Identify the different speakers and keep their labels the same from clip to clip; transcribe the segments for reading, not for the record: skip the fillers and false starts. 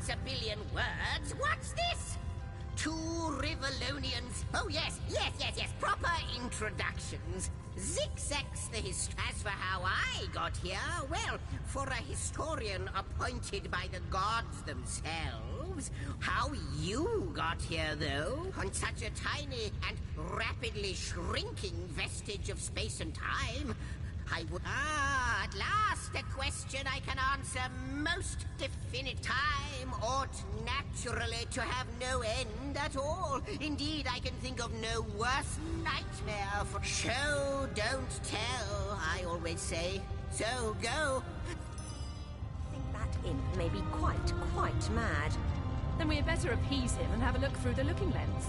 Speaker 1: writes a billion words. What's this? Two Rivalonians. Oh, yes. Proper introductions. Zigzags the history. As for how I got here, well, for a historian appointed by the gods themselves, how you got here, though, on such a tiny and rapidly shrinking vestige of space and time, I would... Ah, at last a question I can answer most definite. Time ought naturally to have no end at all. Indeed, I can think of no worse nightmare for... Show, don't tell, I always say. So, go.
Speaker 2: I think that imp may be quite mad.
Speaker 3: Then we had better appease him and have a look through the looking lens.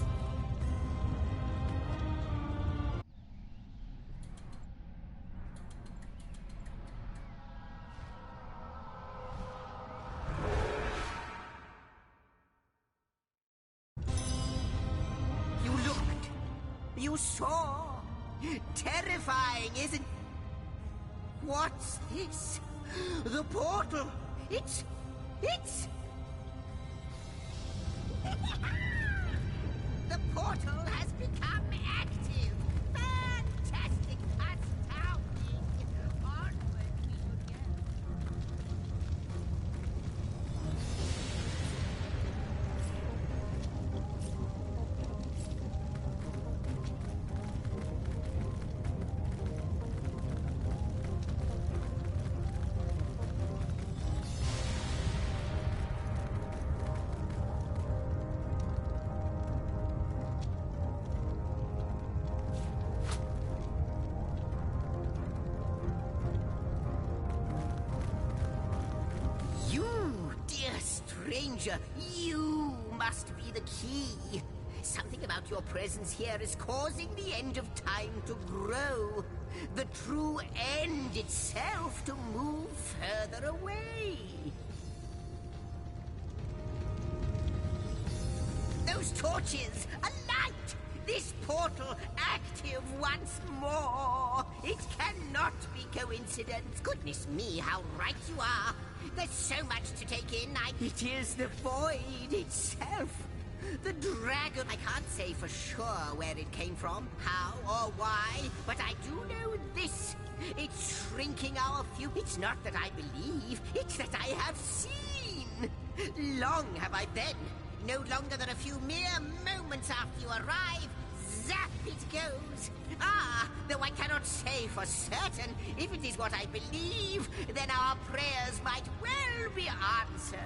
Speaker 1: You saw. Terrifying, isn't... What's this? The portal. It's... The portal has become active. Fantastic. Astounding. Onward we should go. Stranger, you must be the key. Something about your presence here is causing the end of time to grow. The true end itself to move further away. Those torches, a light! This portal active once more. It cannot be coincidence. Goodness me, how right you are. There's so much to take in. It is the void itself. The dragon. I can't say for sure where it came from, how or why, but I do know this. It's shrinking our future. It's not that I believe, it's that I have seen. Long have I been. No longer than a few mere moments after you arrive, zap it goes. Ah, though I cannot say for certain. If it is what I believe, then our prayers might well be answered.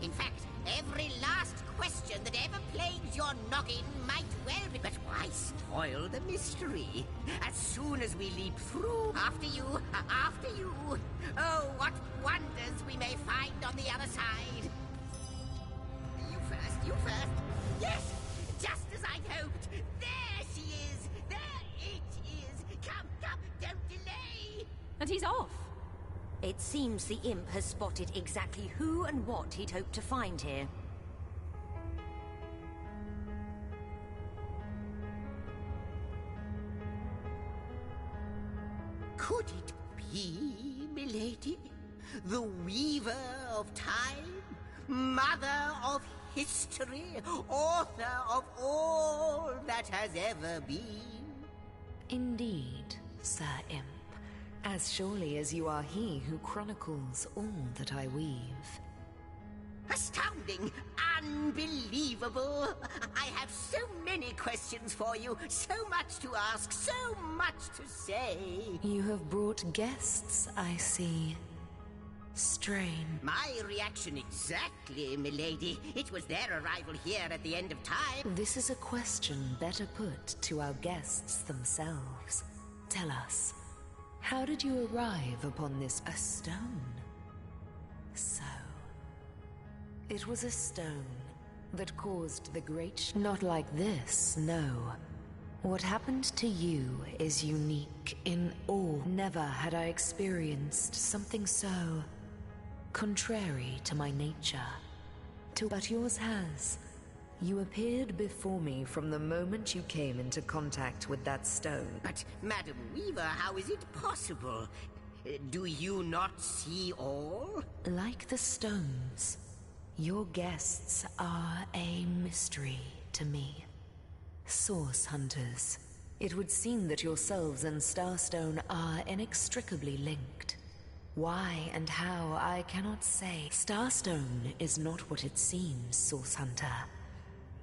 Speaker 1: In fact, every last question that ever plagues your noggin might well be... But why spoil the mystery? As soon as we leap through, after you, oh, what wonders we may find on the other side. You first. Yes, just as I'd hoped. There she is. There it is. Come, don't delay.
Speaker 3: And he's off.
Speaker 2: It seems the imp has spotted exactly who and what he'd hoped to find here.
Speaker 1: Could it be, milady? The weaver of time? Mother of history? Author of all that has ever been?
Speaker 4: Indeed, Sir Imp. As surely as you are he who chronicles all that I weave.
Speaker 1: Astounding! Unbelievable! I have so many questions for you, so much to ask, so much to say.
Speaker 4: You have brought guests, I see. Strange.
Speaker 1: My reaction exactly, milady. It was their arrival here at the end of time.
Speaker 4: This is a question better put to our guests themselves. Tell us, how did you arrive upon this a stone? So, it was a stone that caused the great... Not like this, no. What happened to you is unique in all. Never had I experienced something so contrary to my nature. But yours has. You appeared before me from the moment you came into contact with that stone.
Speaker 1: But, Madam Weaver, how is it possible? Do you not see all?
Speaker 4: Like the stones, Your guests are a mystery to me. Source hunters. It would seem that yourselves and Starstone are inextricably linked. Why and how, I cannot say. Starstone is not what it seems, Source Hunter.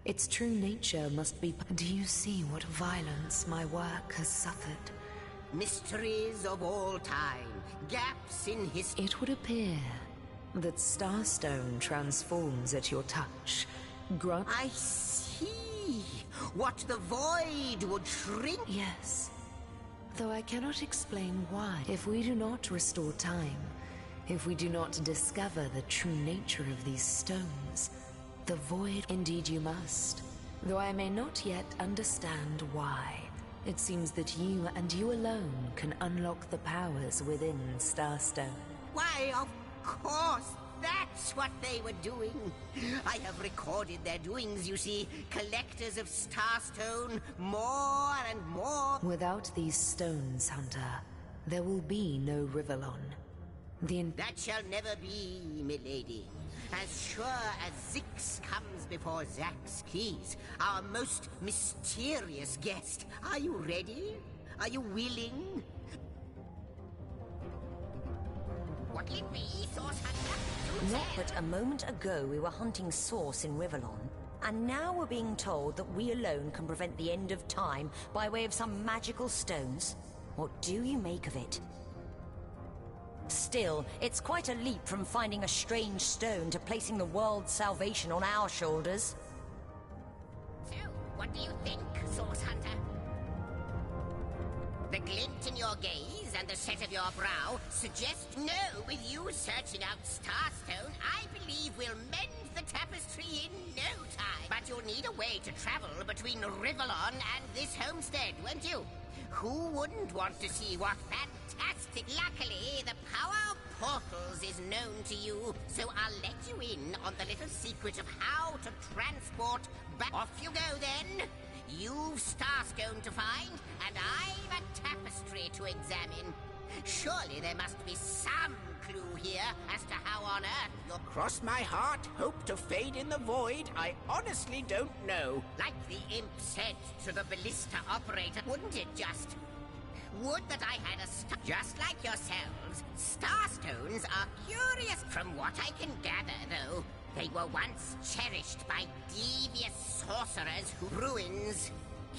Speaker 4: Its true nature must be... Do you see what violence my work has suffered?
Speaker 1: Mysteries of all time, gaps in history.
Speaker 4: It would appear that Starstone transforms at your touch.
Speaker 1: I see. What the void would shrink.
Speaker 4: Yes. Though I cannot explain why. If we do not restore time, if we do not discover the true nature of these stones, the void... Indeed you must. Though I may not yet understand why. It seems that you and you alone can unlock the powers within Starstone.
Speaker 1: Why, of course, that's what they were doing. I have recorded their doings, you see. Collectors of Starstone, more and more.
Speaker 4: Without these stones, Hunter, there will be no Rivellon.
Speaker 1: That shall never be, milady. As sure as Zix comes before Zack's keys, our most mysterious guest. Are you ready? Are you willing? What'll it be, Source Hunter?
Speaker 2: Not but a moment ago we were hunting Source in Rivellon, and now we're being told that we alone can prevent the end of time by way of some magical stones. What do you make of it? Still, it's quite a leap from finding a strange stone to placing the world's salvation on our shoulders.
Speaker 1: So, what do you think, Source Hunter? The glint in your gaze and the set of your brow suggest no. With you searching out Starstone, I believe we'll mend the tapestry in no time. But you'll need a way to travel between Rivellon and this homestead, won't you? Who wouldn't want to see what fantastic... Luckily, the power of portals is known to you, so I'll let you in on the little secret of how to transport back. Off you go, then. You've Starstone to find, and I've a tapestry to examine. Surely there must be some clue here as to how on earth you'll...
Speaker 5: Cross my heart, hope to fade in the void. I honestly don't know.
Speaker 1: Like the imp said to the ballista operator, wouldn't it just? Would that I had a star... Just like yourselves, Starstones are curious. From what I can gather, though, they were once cherished by devious sorcerers who... Ruins,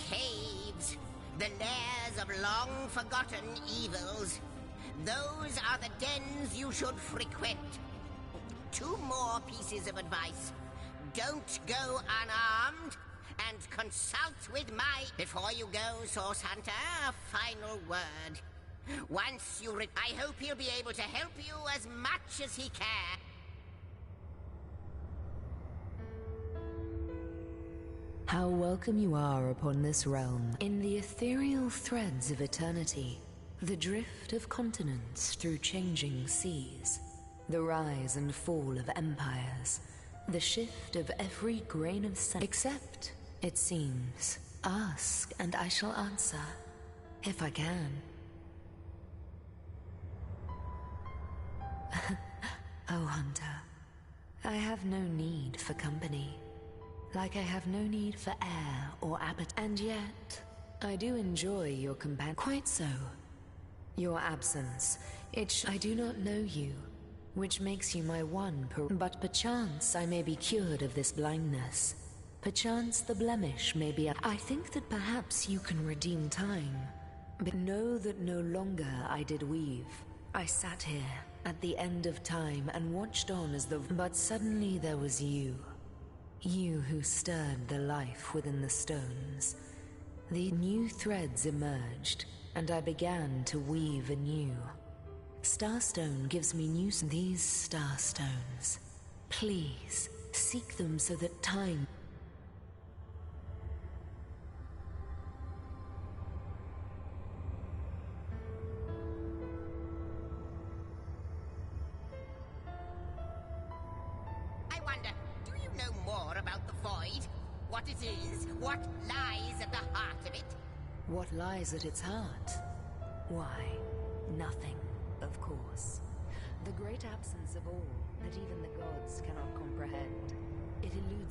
Speaker 1: caves, the lairs of long-forgotten evils. Those are the dens you should frequent. 2 more pieces of advice. Don't go unarmed, and consult with my... Before you go, Source Hunter, a final word. Once you I hope he'll be able to help you as much as he can.
Speaker 4: How welcome you are upon this realm. In the ethereal threads of eternity, the drift of continents through changing seas, the rise and fall of empires, the shift of every grain of sand. Except, it seems, ask and I shall answer, if I can. Oh, Hunter, I have no need for company. Like I have no need for air or appetite. And yet, I do enjoy your companion. Quite so. Your absence, I do not know you, which makes you my one but perchance I may be cured of this blindness. Perchance the blemish may be... I think that perhaps you can redeem time. But know that no longer I did weave. I sat here, at the end of time, and watched on as the... But suddenly there was you. You who stirred the life within the stones. The new threads emerged, and I began to weave anew. Starstone gives me new... These Starstones. Please, seek them so that time...
Speaker 1: What lies at the heart of it?
Speaker 4: What lies at its heart? Why, nothing, of course. The great absence of all that even the gods cannot comprehend.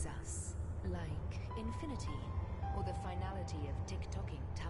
Speaker 4: guides us, like infinity, or the finality of tick-tocking time.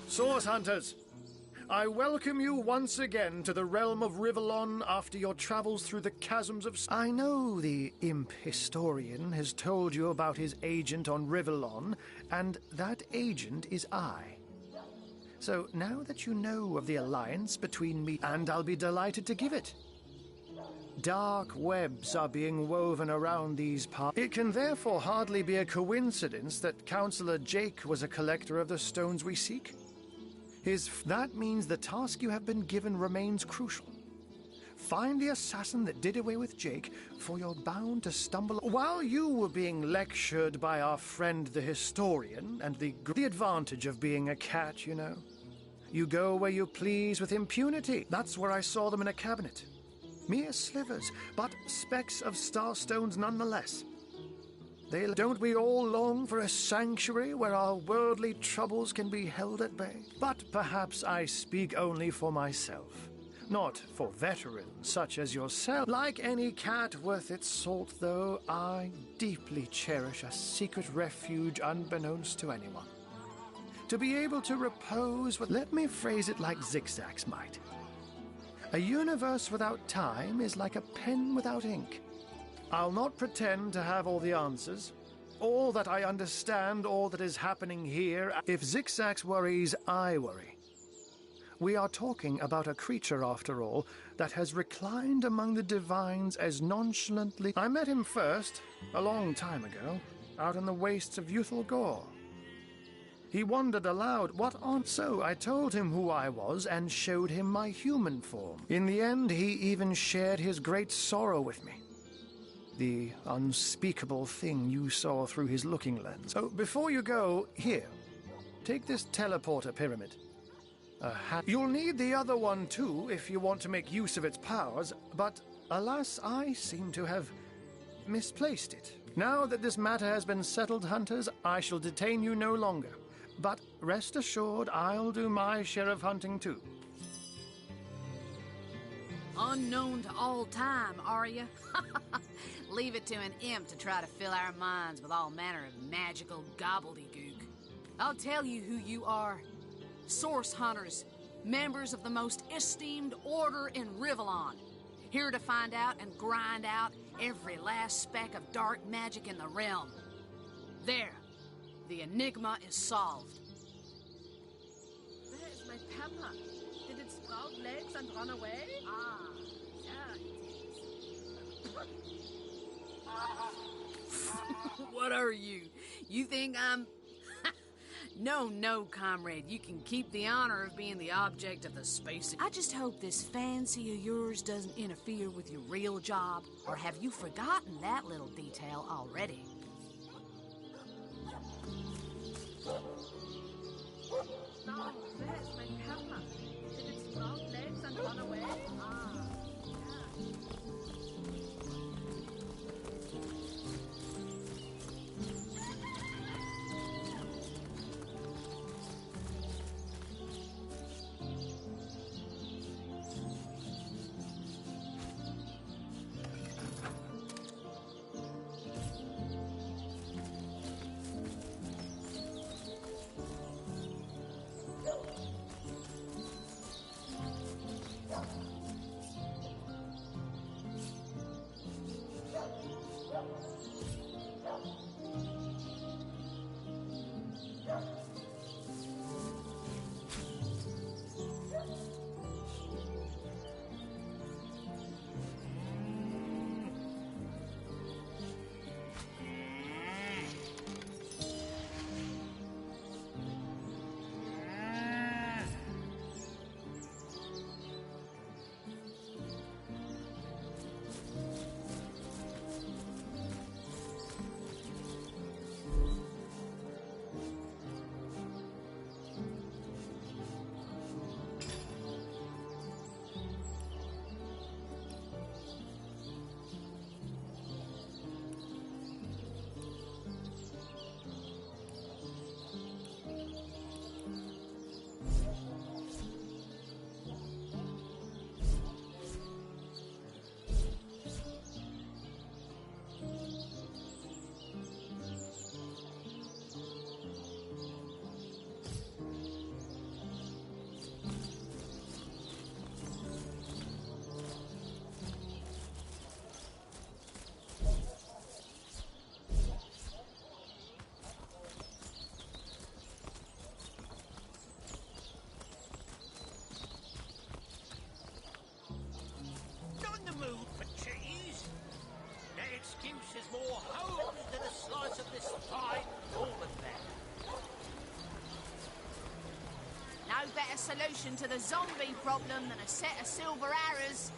Speaker 6: Source Hunters, I welcome you once again to the realm of Rivellon after your travels through the chasms of... I know the imp historian has told you about his agent on Rivellon, and that agent is I. So now that you know of the alliance between me, and I'll be delighted to give it. Dark webs are being woven around these parts. It can therefore hardly be a coincidence that Councillor Jake was a collector of the stones we seek. That means the task you have been given remains crucial. Find the assassin that did away with Jake, for you're bound to stumble... While you were being lectured by our friend the historian, and the advantage of being a cat, you know. You go where you please with impunity. That's where I saw them in a cabinet. Mere slivers, but specks of starstones nonetheless. Don't we all long for a sanctuary where our worldly troubles can be held at bay? But perhaps I speak only for myself, not for veterans such as yourself. Like any cat worth its salt, though, I deeply cherish a secret refuge unbeknownst to anyone. To be able to repose with... Let me phrase it like Zigzags might. A universe without time is like a pen without ink. I'll not pretend to have all the answers, all that I understand, all that is happening here. If Zigzags worries, I worry. We are talking about a creature, after all, that has reclined among the divines as nonchalantly... I met him first, a long time ago, out in the wastes of Youthful Gore. He wondered aloud, what on? So I told him who I was and showed him my human form. In the end, he even shared his great sorrow with me. The unspeakable thing you saw through his looking lens. Oh, before you go, here, take this teleporter pyramid. You'll need the other one too if you want to make use of its powers, but alas, I seem to have misplaced it. Now that this matter has been settled, Hunters, I shall detain you no longer. But rest assured, I'll do my share of hunting too.
Speaker 7: Unknown to all time, are you? Leave it to an imp to try to fill our minds with all manner of magical gobbledygook. I'll tell you who you are. Source Hunters, members of the most esteemed order in Rivellon. Here to find out and grind out every last speck of dark magic in the realm. There, the enigma is solved.
Speaker 3: Where is my pepper? Did it sprout legs and run away?
Speaker 7: Ah, there it is. What are you? You think I'm... No, comrade. You can keep the honor of being the object of the space. I just hope this fancy of yours doesn't interfere with your real job. Or have you forgotten that little detail already?
Speaker 3: No, where is my pepper? Did it sprout legs and run away? Ah.
Speaker 7: solution to the zombie problem than a set of silver arrows.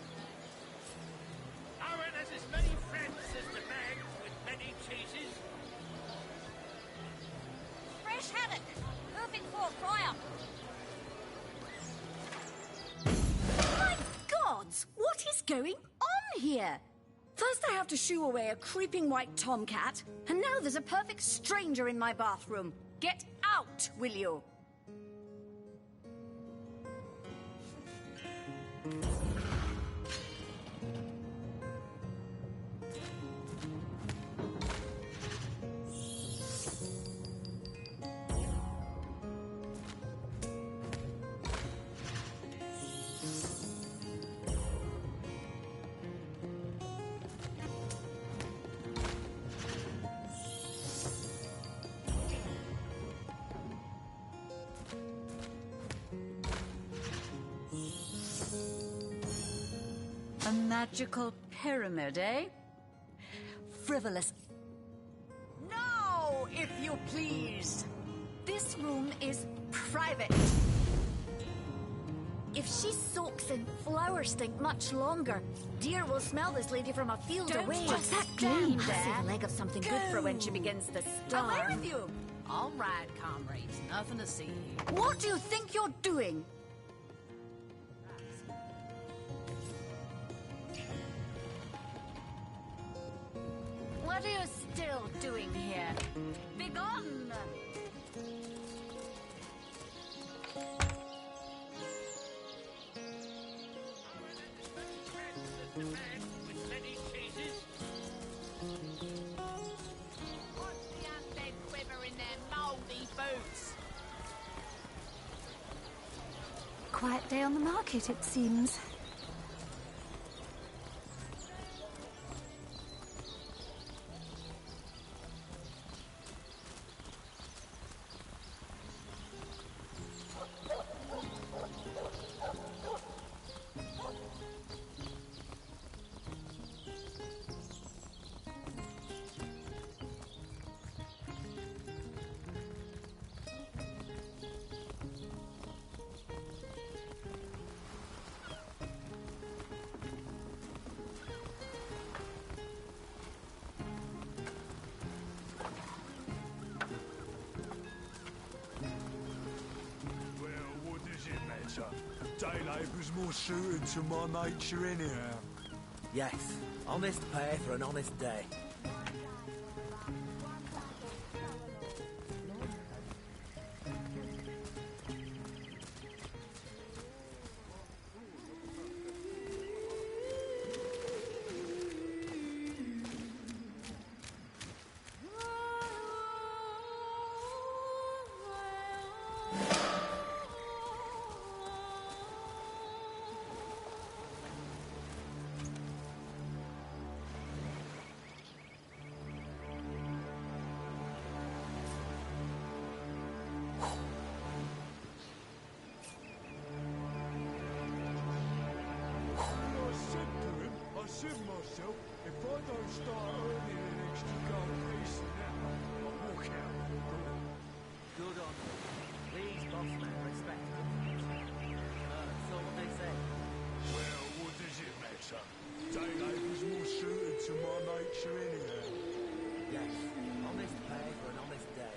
Speaker 8: Owen has as many friends as the man with many cheeses.
Speaker 2: Fresh haddock! Perfect for a fry-up!
Speaker 9: My gods! What is going on here? First I have to shoo away a creeping white tomcat, and now there's a perfect stranger in my bathroom. Get out, will you? A magical pyramid, eh? Frivolous. No, if you please. This room is private. If she soaks in flower stink much longer, deer will smell this lady from a field away.
Speaker 7: Just
Speaker 9: that
Speaker 7: stand
Speaker 9: gleam
Speaker 7: there.
Speaker 9: a leg of something good for when she begins to starve.
Speaker 7: Away with you! All right, comrades, nothing to see here.
Speaker 9: What do you think you're doing? What are you still doing here? Begone!
Speaker 8: The man with many cheeses.
Speaker 7: What's the undead quiver in their mouldy boots?
Speaker 9: Quiet day on the market, it seems.
Speaker 10: Day labour's more suited to my nature anyhow.
Speaker 11: Yes, honest pay for an honest day.
Speaker 10: I said to myself, if I don't start earning an extra gold piece now, I'll walk out the door.
Speaker 11: Good on you. These boss men respect them. So what they say?
Speaker 10: Well, what does it matter? Day labour's more suited to my nature anyhow.
Speaker 11: Yes, honest pay for an honest day.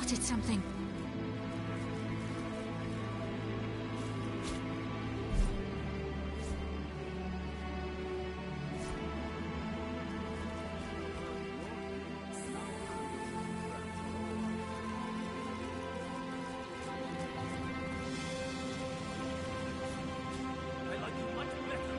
Speaker 9: spotted something.
Speaker 8: I like you much better.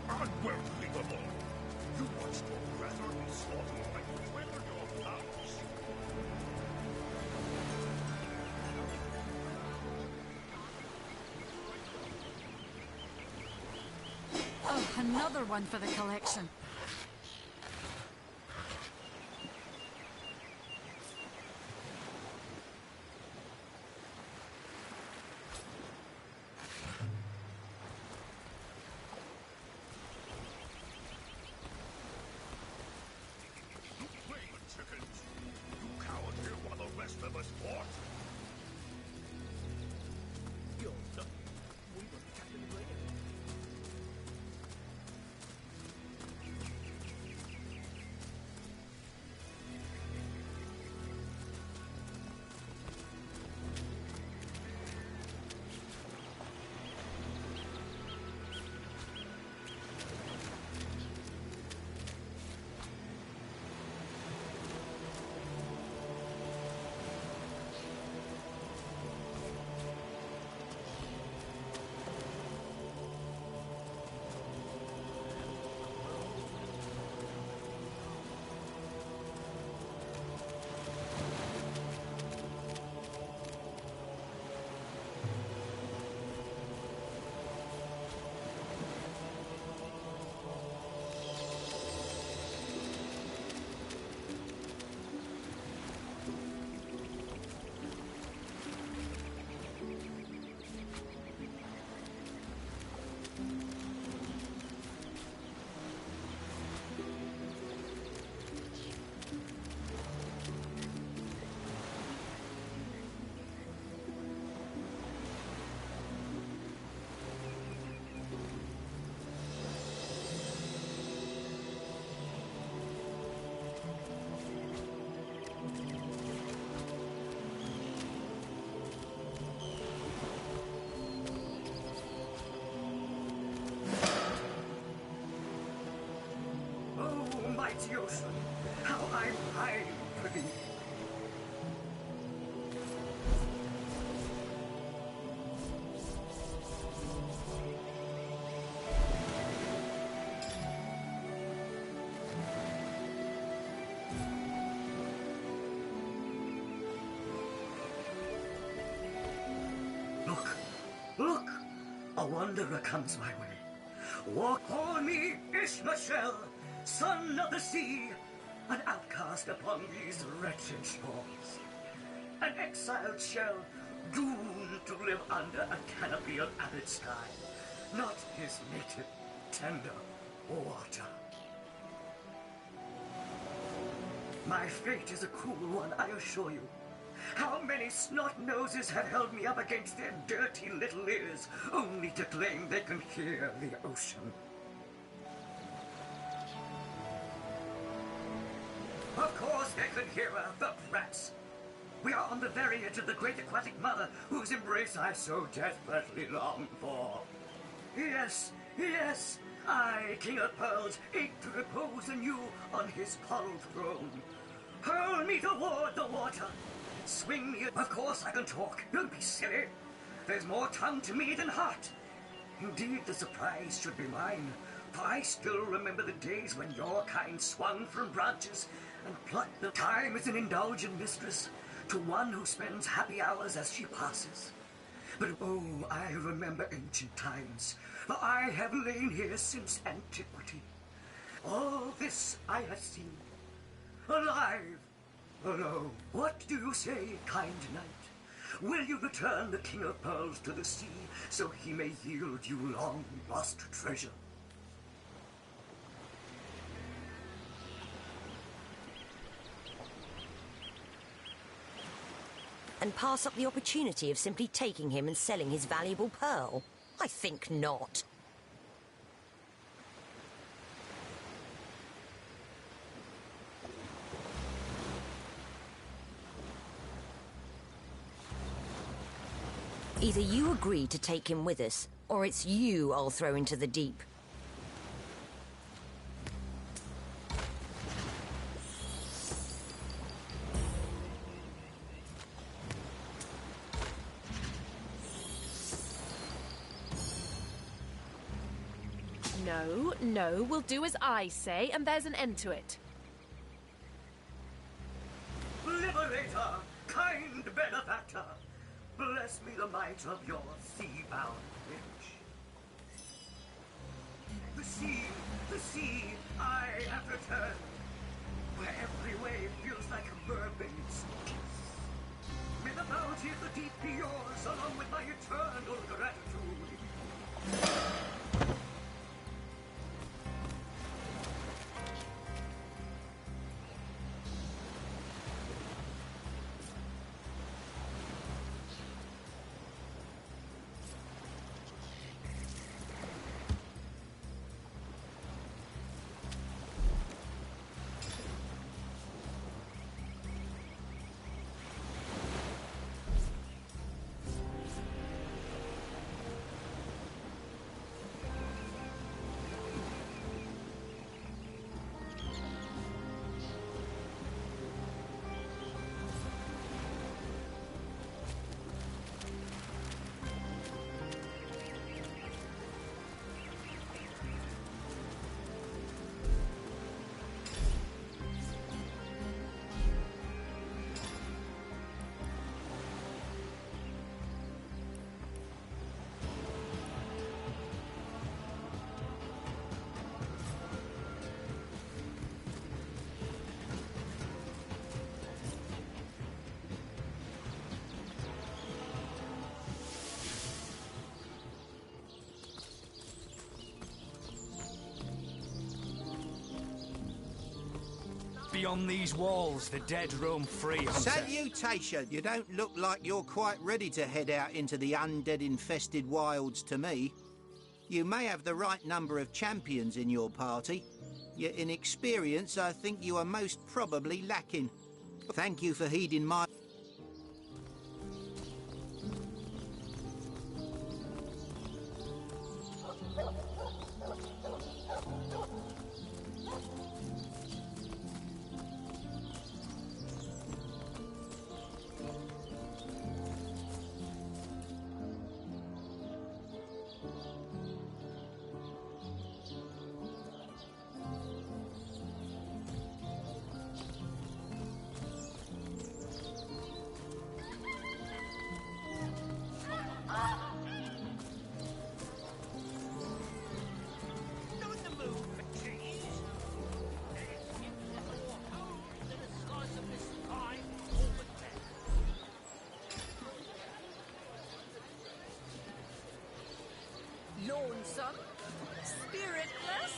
Speaker 10: Unbelievable! You watched your brother be slaughtered right before your house.
Speaker 9: Oh, another one for the collection.
Speaker 10: Chickens! You cowered here while the rest of us fought!
Speaker 8: You're the... We were protecting the radio.
Speaker 12: mighty ocean, how I pine for thee. Look, look! A wanderer comes my way. Walk for me, Ishmael, son of the sea, an outcast upon these wretched shores. An exiled shell, doomed to live under a canopy of arid sky, not his native, tender water. My fate is a cruel one, I assure you. How many snot-noses have held me up against their dirty little ears, only to claim they can hear the ocean? Of course they can hear her, the brats. We are on the very edge of the great aquatic mother, whose embrace I so desperately long for. Yes, yes, I, King of Pearls, ache to repose anew on his coral throne. Hurl me toward the water. Swing me. Of course I can talk. Don't be silly. There's more tongue to me than heart. Indeed, the surprise should be mine, for I still remember the days when your kind swung from branches and plucked the time as an indulgent mistress to one who spends happy hours as she passes. But oh, I remember ancient times, for I have lain here since antiquity. All this I have seen. Alive, alone. What do you say, kind knight? Will you return the King of Pearls to the sea, so he may yield you long-lost treasure?
Speaker 2: And pass up the opportunity of simply taking him and selling his valuable pearl? I think not. Either you agree to take him with us, or it's you I'll throw into the deep.
Speaker 3: No, no, we'll do as I say, and there's an end to it.
Speaker 12: Liberator, kind benefactor, bless me the might of your sea-bound witch. The sea, I have returned, where every wave feels like a mermaid's kiss. May the bounty of the deep be yours, along with my eternal gratitude.
Speaker 13: Beyond these walls, the dead roam free, Hunter.
Speaker 14: Salutation! You don't look like you're quite ready to head out into the undead-infested wilds to me. You may have the right number of champions in your party, yet in experience I think you are most probably lacking. Thank you for heeding my...
Speaker 9: Lonesome? Spiritless?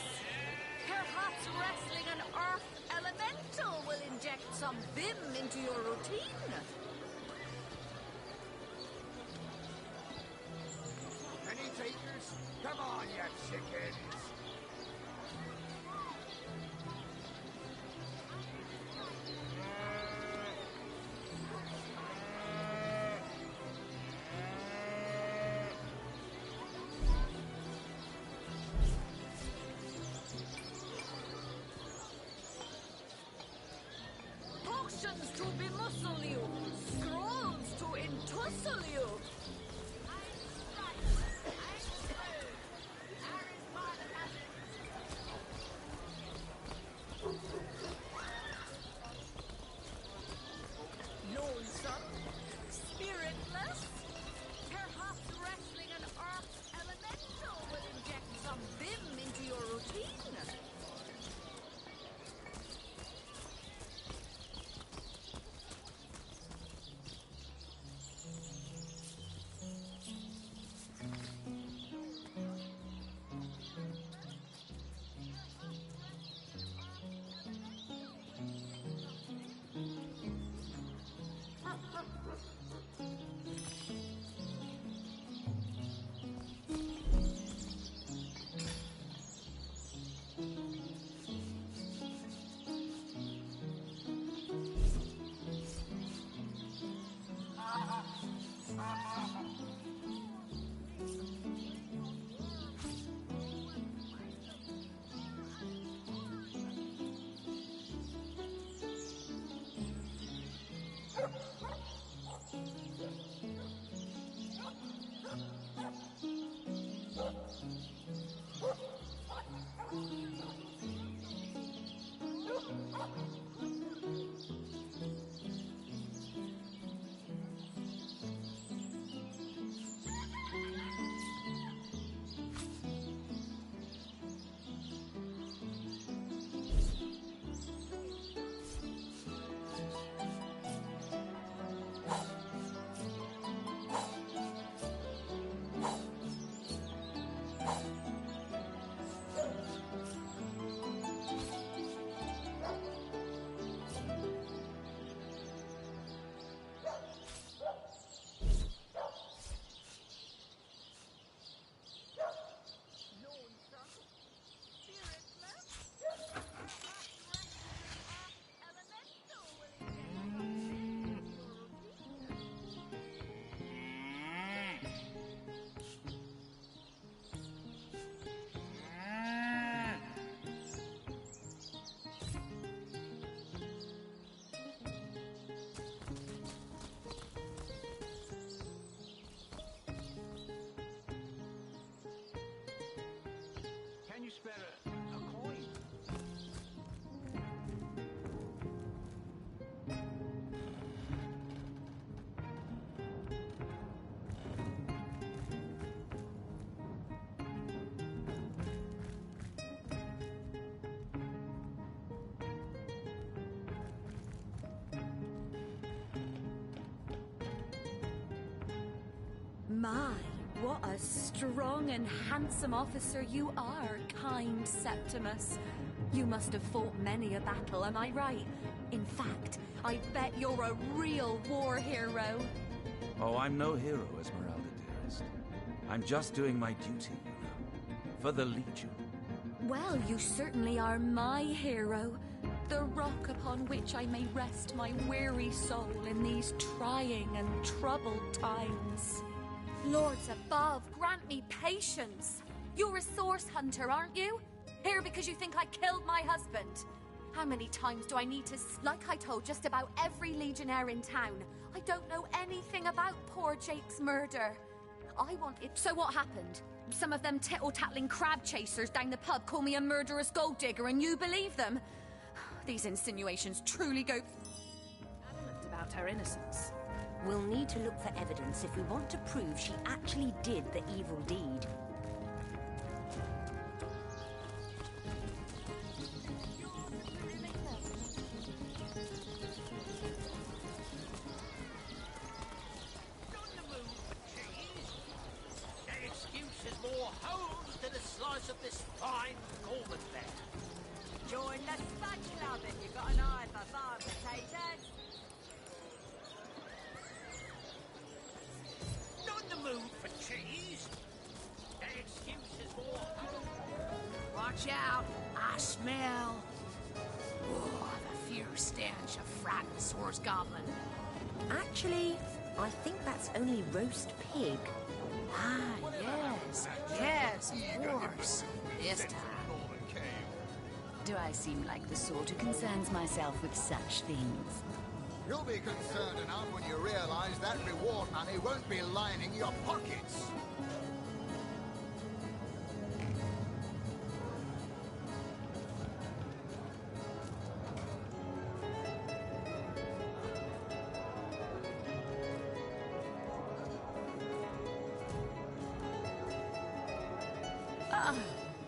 Speaker 9: Perhaps wrestling an earth elemental will inject some vim into your routine?
Speaker 10: Any takers? Come on, you chickens!
Speaker 9: Potions to bemuscle you, scrolls to entussle you. Lonesome? Spiritless? Perhaps wrestling an earth elemental will inject some vim into your routine?
Speaker 11: Can you spare a coin?
Speaker 9: My, what a strong and handsome officer you are, kind Septimus. You must have fought many a battle, am I right? In fact, I bet you're a real war hero.
Speaker 15: Oh, I'm no hero, Esmeralda, dearest. I'm just doing my duty, you know, for the Legion.
Speaker 9: Well, you certainly are my hero. The rock upon which I may rest my weary soul in these trying and troubled times. Lords above, grant me patience. You're a source hunter, aren't you? Here because you think I killed my husband. How many times do I need to... Like I told just about every legionnaire in town, I don't know anything about poor Jake's murder. I wanted... So what happened? Some of them tittle-tattling crab chasers down the pub call me a murderous gold digger and you believe them? These insinuations truly go...
Speaker 3: Adamant about her innocence.
Speaker 2: We'll need to look for evidence if we want to prove she actually did the evil deed.
Speaker 8: That excuse is more holy because of this fine golden bear.
Speaker 16: Join the Spud Club if you've got an eye for farm potatoes.
Speaker 8: Not in the mood for cheese. The excuse is more.
Speaker 7: Watch out! I smell... Oh, the fierce stench of frightened source goblin.
Speaker 2: Actually, I think that's only roast pig.
Speaker 7: Ah, yes. Yes, of course. This time.
Speaker 9: Do I seem like the sort who concerns myself with such things?
Speaker 17: You'll be concerned enough when you realize that reward money won't be lining your pockets.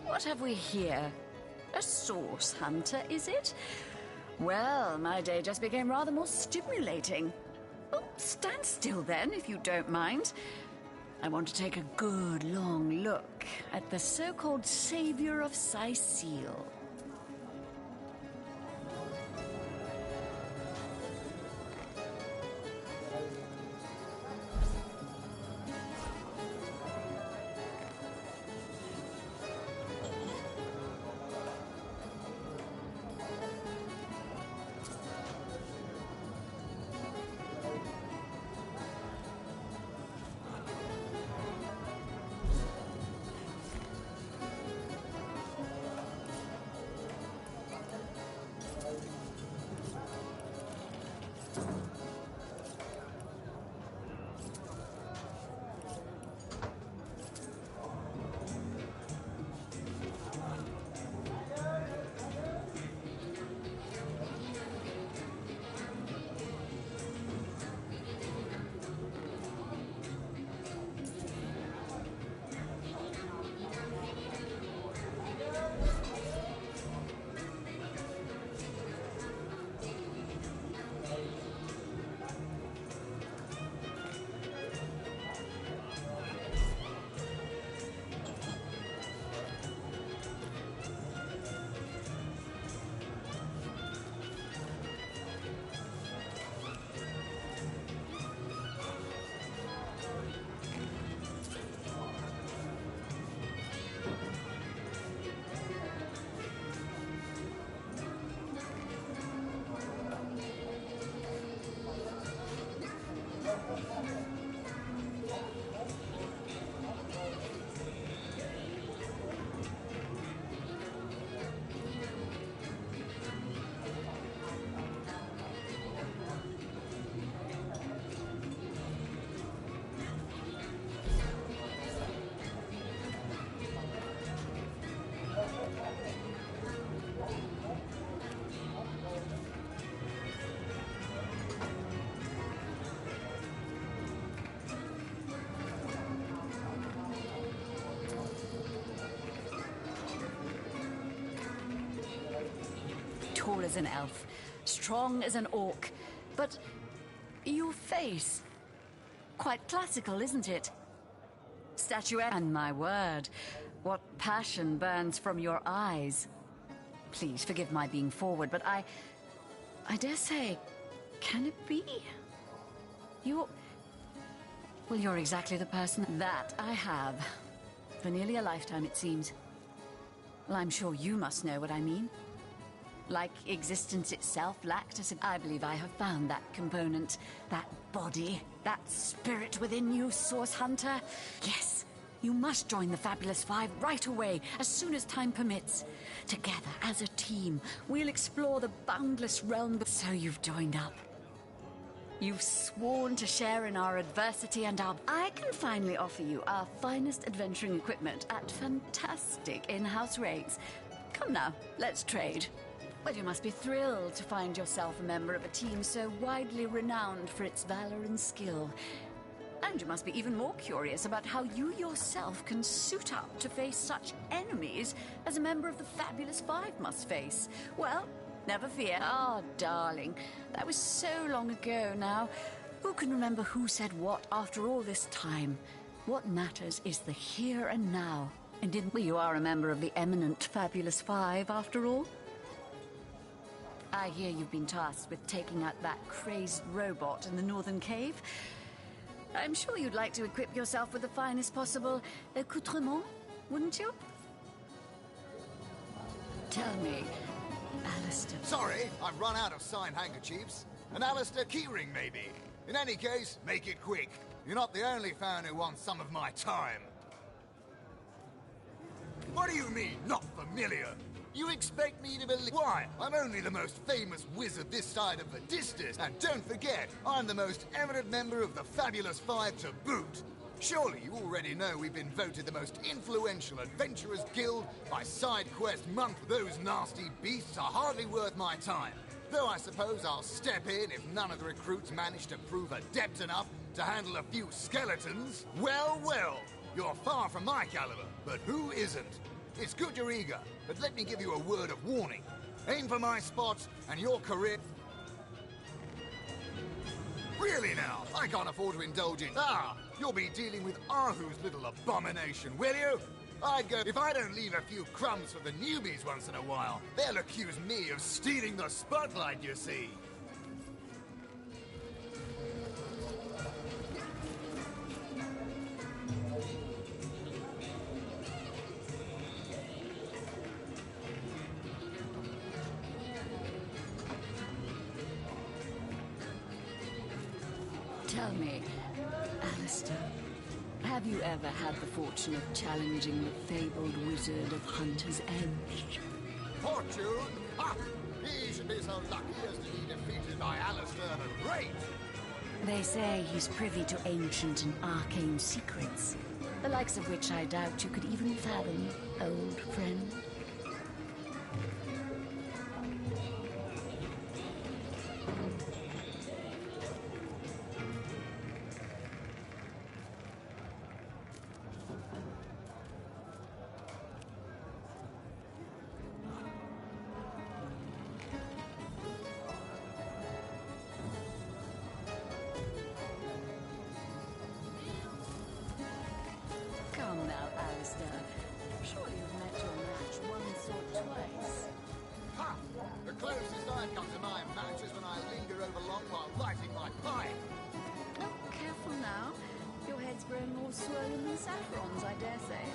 Speaker 9: What have we here? A source hunter, is it? Well, my day just became rather more stimulating. Oh, stand still then, if you don't mind. I want to take a good long look at the so-called savior of Sicile. Tall as an elf, strong as an orc, but your face, quite classical, isn't it? Statuette, and my word, what passion burns from your eyes. Please forgive my being forward, but I dare say, can it be? Well, you're exactly the person that I have. For nearly a lifetime, it seems. Well, I'm sure you must know what I mean. Like existence itself lacked I believe I have found that component, that body, that spirit within you, Source Hunter. Yes, you must join the Fabulous Five right away, as soon as time permits. Together, as a team, we'll explore the boundless realm. So you've joined up. You've sworn to share in our adversity and I can finally offer you our finest adventuring equipment at fantastic in-house rates. Come now, let's trade. Well, you must be thrilled to find yourself a member of a team so widely renowned for its valor and skill. And you must be even more curious about how you yourself can suit up to face such enemies as a member of the Fabulous Five must face. Well, never fear. Ah, darling, that was so long ago now. Who can remember who said what after all this time? What matters is the here and now. And you are a member of the eminent Fabulous Five, after all? I hear you've been tasked with taking out that crazed robot in the Northern Cave. I'm sure you'd like to equip yourself with the finest possible accoutrement, wouldn't you? Tell me, Alistair...
Speaker 17: Sorry, I've run out of signed handkerchiefs. An Alistair keyring, maybe. In any case, make it quick. You're not the only fan who wants some of my time. What do you mean, not familiar? You expect me to believe... Why? I'm only the most famous wizard this side of the distance. And don't forget, I'm the most eminent member of the Fabulous Five to boot. Surely you already know we've been voted the most influential adventurers guild by Side Quest Month. Those nasty beasts are hardly worth my time. Though I suppose I'll step in if none of the recruits manage to prove adept enough to handle a few skeletons. Well, well, you're far from my caliber, but who isn't? It's good you're eager, but let me give you a word of warning. Aim for my spots, and your career... Really now, I can't afford to indulge in... Ah, you'll be dealing with Ahu's little abomination, will you? I'd go... If I don't leave a few crumbs for the newbies once in a while, they'll accuse me of stealing the spotlight, you see.
Speaker 9: Tell me, Alistair, have you ever had the fortune of challenging the fabled wizard of Hunter's Edge?
Speaker 17: Fortune? Ha! He should be so lucky as to be defeated by Alistair the Great.
Speaker 9: They say he's privy to ancient and arcane secrets, the likes of which I doubt you could even fathom, old friend. Come now, Alistair. Surely you've met your match once or twice.
Speaker 17: Ha! The closest I've come to my match is when I linger over long while lighting my pipe.
Speaker 9: Oh, careful now. Your head's grown more swollen than Saffron's, I dare say.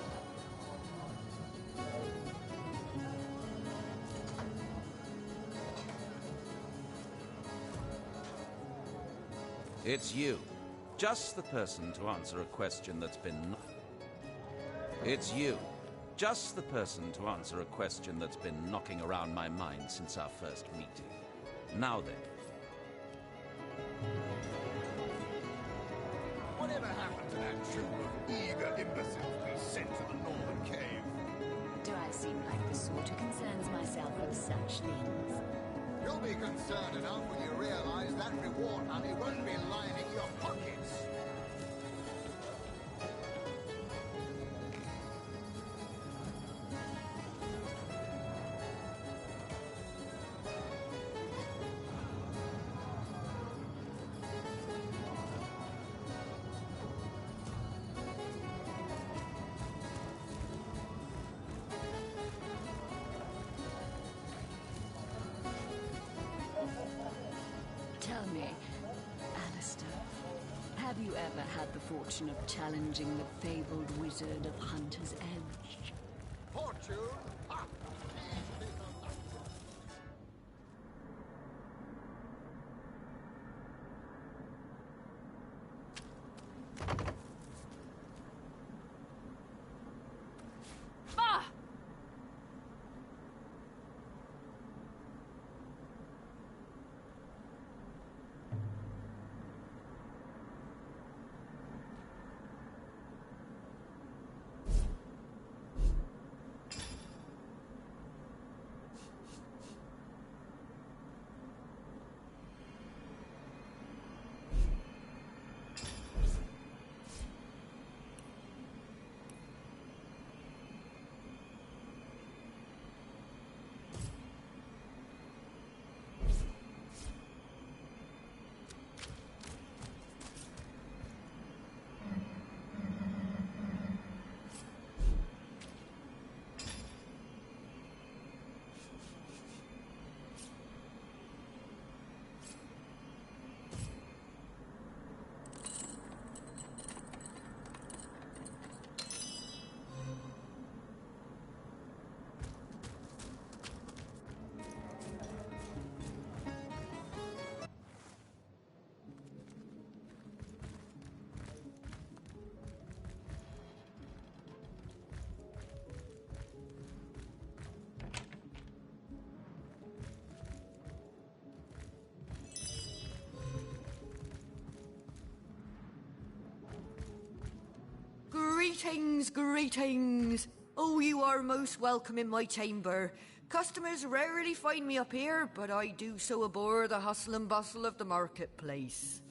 Speaker 15: It's you. Just the person to answer a question that's been... It's you. Just the person to answer a question that's been knocking around my mind since our first meeting. Now then.
Speaker 17: Whatever happened to that troop of eager imbeciles we sent to the Northern Cave?
Speaker 9: Do I seem like the sort who concerns myself with such things?
Speaker 17: You'll be concerned enough when you realize that reward money won't be lining your pockets.
Speaker 9: Tell me, Alistair, have you ever had the fortune of challenging the fabled wizard of Hunter's Edge?
Speaker 17: Fortune? Ha!
Speaker 3: Ah!
Speaker 18: Greetings, greetings. Oh, you are most welcome in my chamber. Customers rarely find me up here, but I do so abhor the hustle and bustle of the marketplace.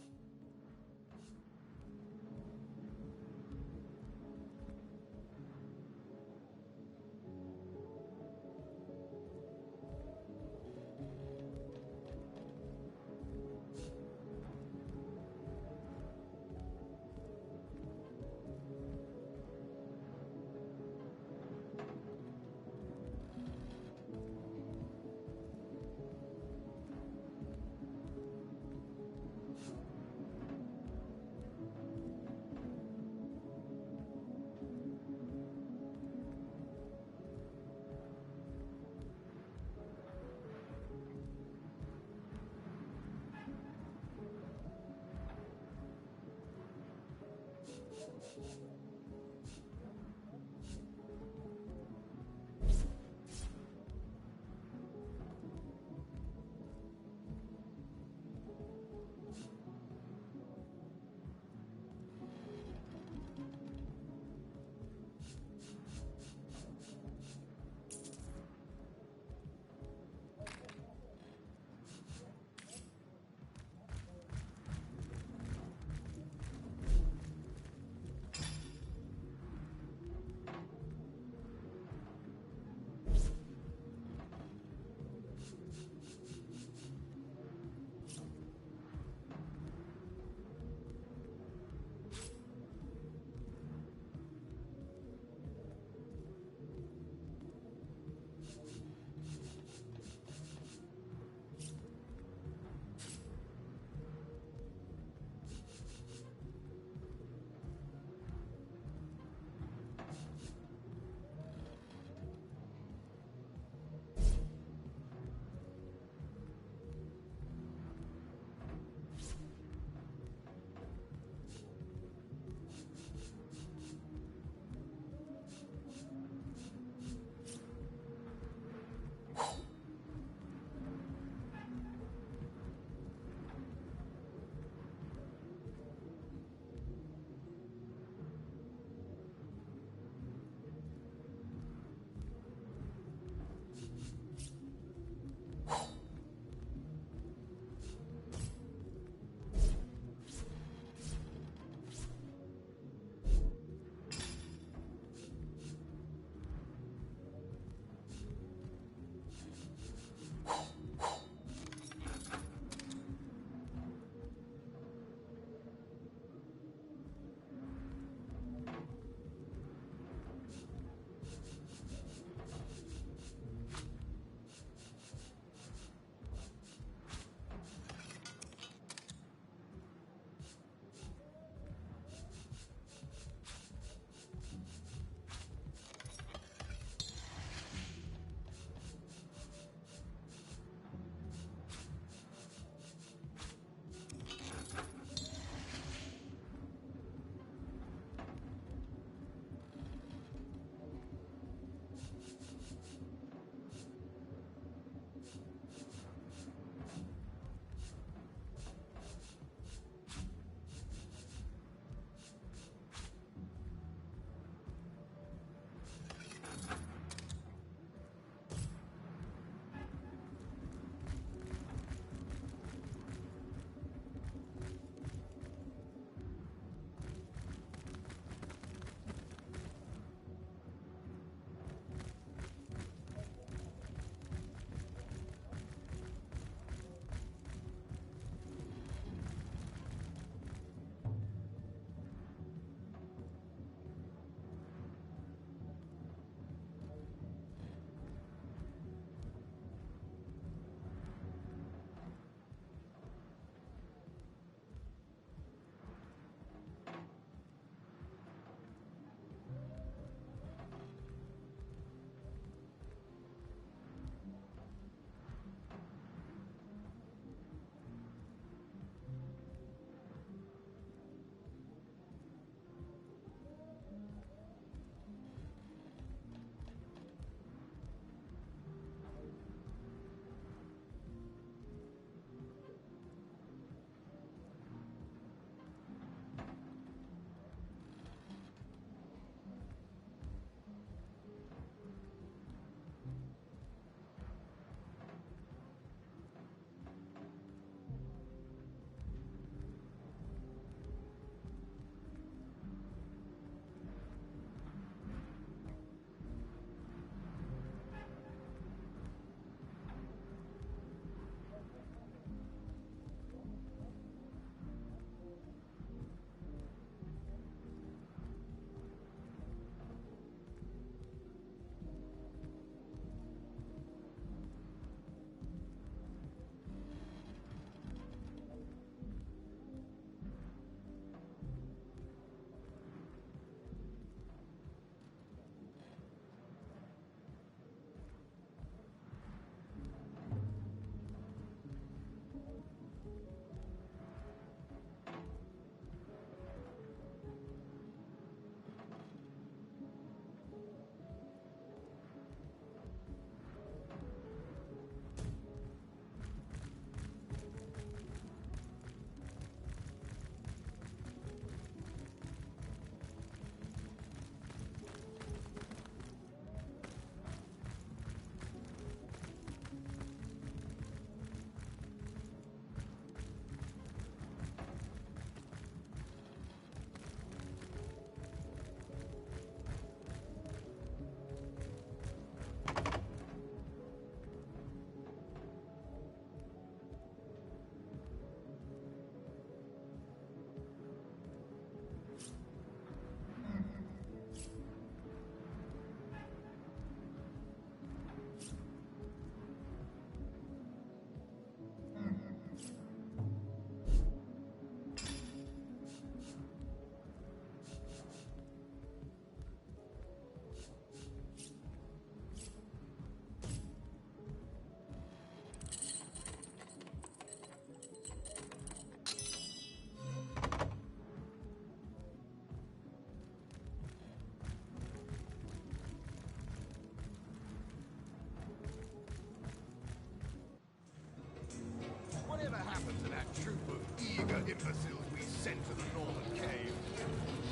Speaker 17: troop of eager imbeciles we sent to the northern cave.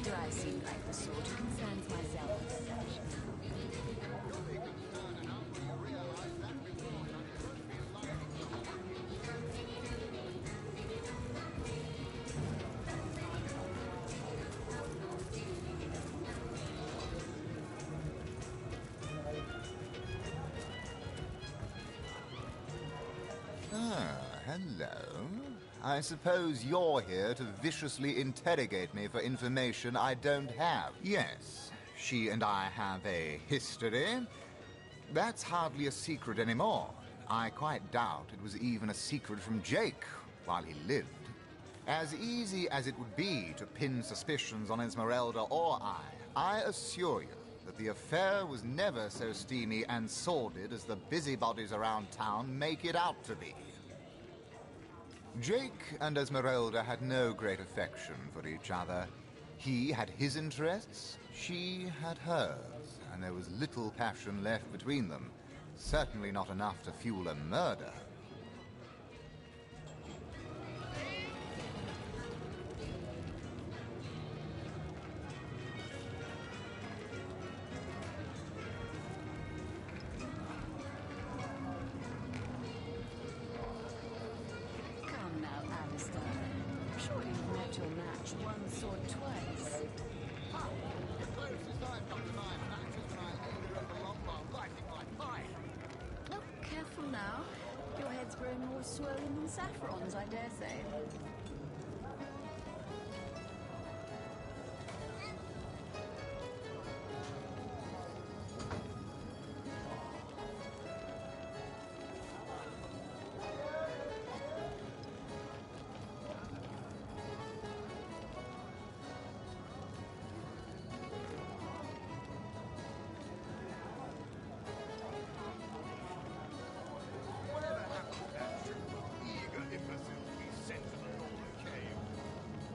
Speaker 9: Do I seem like the sort who concerns myself with such?
Speaker 17: Hello. I suppose you're here to viciously interrogate me for information I don't have. Yes, she and I have a history. That's hardly a secret anymore. I quite doubt it was even a secret from Jake while he lived. As easy as it would be to pin suspicions on Esmeralda or I assure you that the affair was never so steamy and sordid as the busybodies around town make it out to be. Jake and Esmeralda had no great affection for each other. He had his interests, she had hers, and there was little passion left between them. Certainly not enough to fuel a murder.
Speaker 9: Come now, Alistair. Surely you've met your match once or twice.
Speaker 17: The closest I've come to my match is when I aimed her at the long while lighting my pipe.
Speaker 9: Oh, careful now. Your head's growing more swollen than Saffron's, I dare say.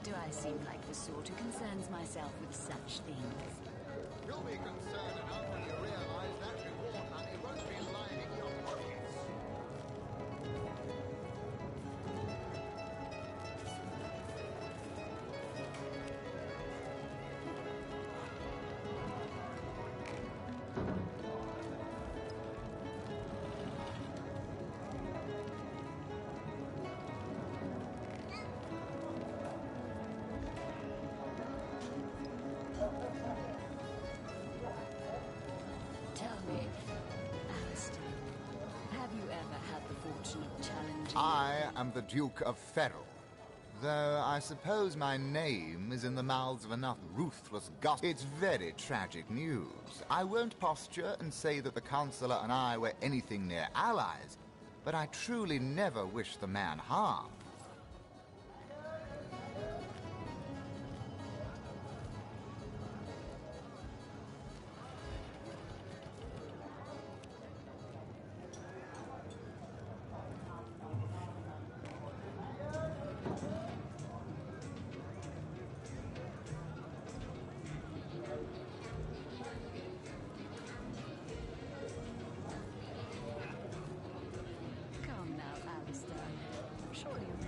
Speaker 9: Do I seem like the sort who concerns myself with such things?
Speaker 17: You'll be concerned enough when you realize that reward money won't be lining your pockets.
Speaker 9: Tell me, Alistair, have you ever had the fortune of challenging...
Speaker 17: I am the Duke of Ferrell. Though I suppose my name is in the mouths of enough ruthless gossip. It's very tragic news. I won't posture and say that the Counselor and I were anything near allies, but I truly never wished the man harm.
Speaker 9: Come now, Alistair. Surely you've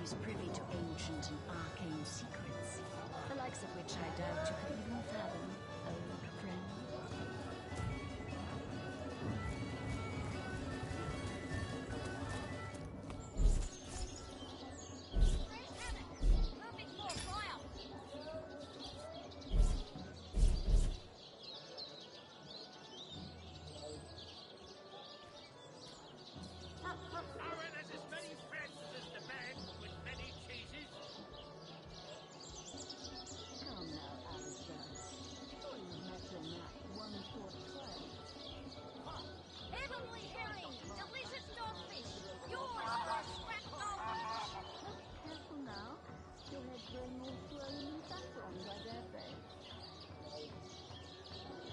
Speaker 9: he's privy to ancient and arcane secrets, the likes of which I doubt you could even fathom, old friend.
Speaker 8: Aaron has as many friends as the man with many cheeses.
Speaker 9: Come now, Alistair. Sure you've met your match once or twice.
Speaker 19: Heavenly herring! Delicious dogfish! Yours for a scrap goldfish!
Speaker 9: Careful now. Your head's growing more swollen and saffron, I dare say.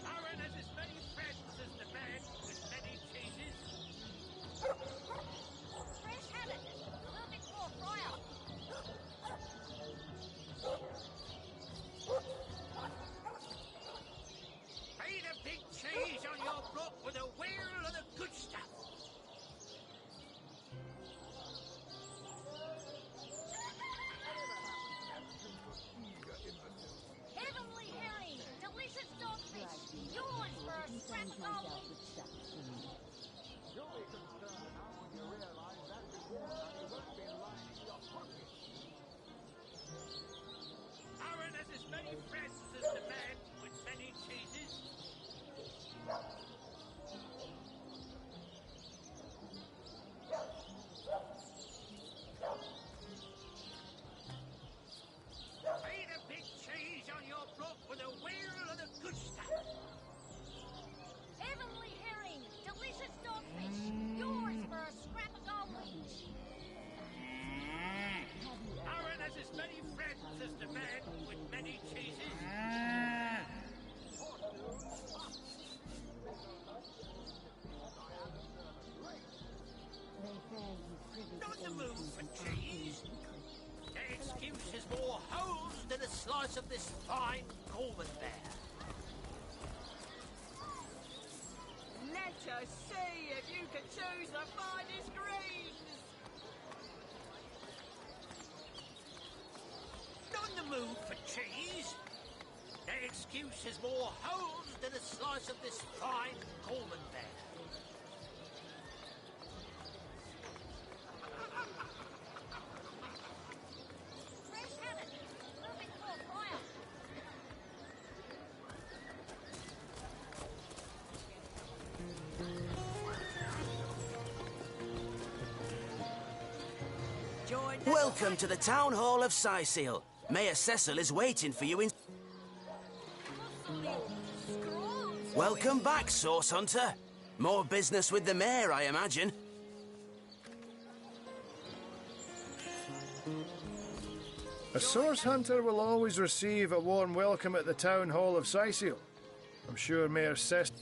Speaker 8: Aaron has as many friends as the man with many cheeses.
Speaker 19: Fresh habit! A little bit more fryer!
Speaker 8: Feed a big cheese on your block with a wheel of the good stuff.
Speaker 19: Heavenly herring! Delicious dogfish! Yours for a scrap goldfish!
Speaker 8: Aaron has as many friends as the man with many cheeses. Feed a big cheese on your block with a wheel of the good stuff.
Speaker 19: Heavenly herring! Delicious dogfish! Yours for a scrap of goldfish!
Speaker 8: Aaron has as many friends as the man with many cheeses. Not the move for cheese. The excuse is more holes than a slice of this fine Gorman bear.
Speaker 16: Let us see if you can choose the finest greens.
Speaker 8: Not the move for cheese. The excuse is more holes than a slice of this fine Gorman bear.
Speaker 19: Fresh habit! A little bit more fryer!
Speaker 20: Welcome to the Town Hall of Syseal. Mayor Cecil is waiting for you in... Welcome back, Source Hunter. More business with the mayor, I imagine.
Speaker 6: A source hunter will always receive a warm welcome at the Town Hall of Syseal. I'm sure Mayor Cecil...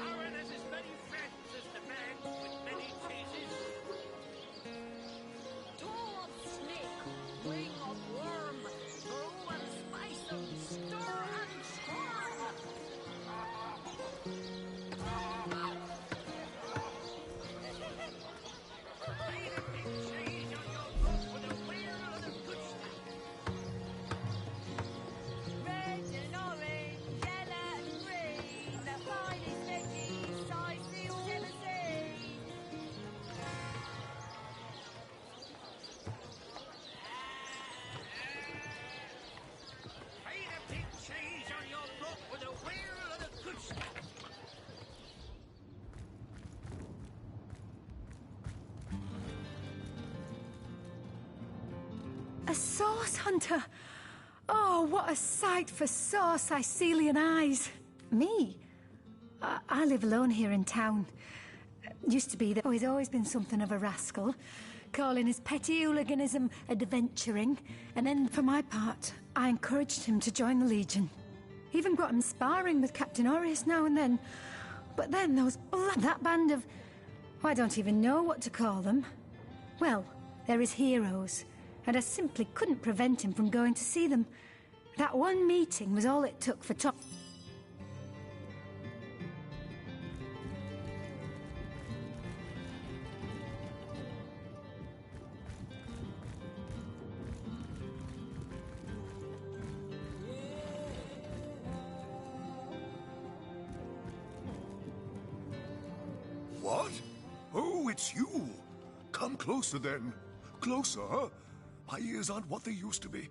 Speaker 8: Aaron has as many friends as the man with many cheeses.
Speaker 19: Tall snake, wing of worm, brew and spice and stir and churn.
Speaker 8: Feed a big cheese on your block with a wheel of the good stuff.
Speaker 16: Red and orange, yellow and green, the finest veggies Syseal's ever seen.
Speaker 8: Feed a big cheese on your block with a wheel of the good stuff.
Speaker 21: A source hunter! Oh, what a sight for sore Sicilian eyes! Me? I live alone here in town. Used to be that. Oh, he's always been something of a rascal, calling his petty hooliganism adventuring, and then for my part, I encouraged him to join the Legion. Even got him sparring with Captain Orius now and then. But then that band of... I don't even know what to call them. Well, they're his heroes, and I simply couldn't prevent him from going to see them. That one meeting was all it took for Tom...
Speaker 5: What? Oh, it's you. Come closer, then. Closer, huh? My ears aren't what they used to be.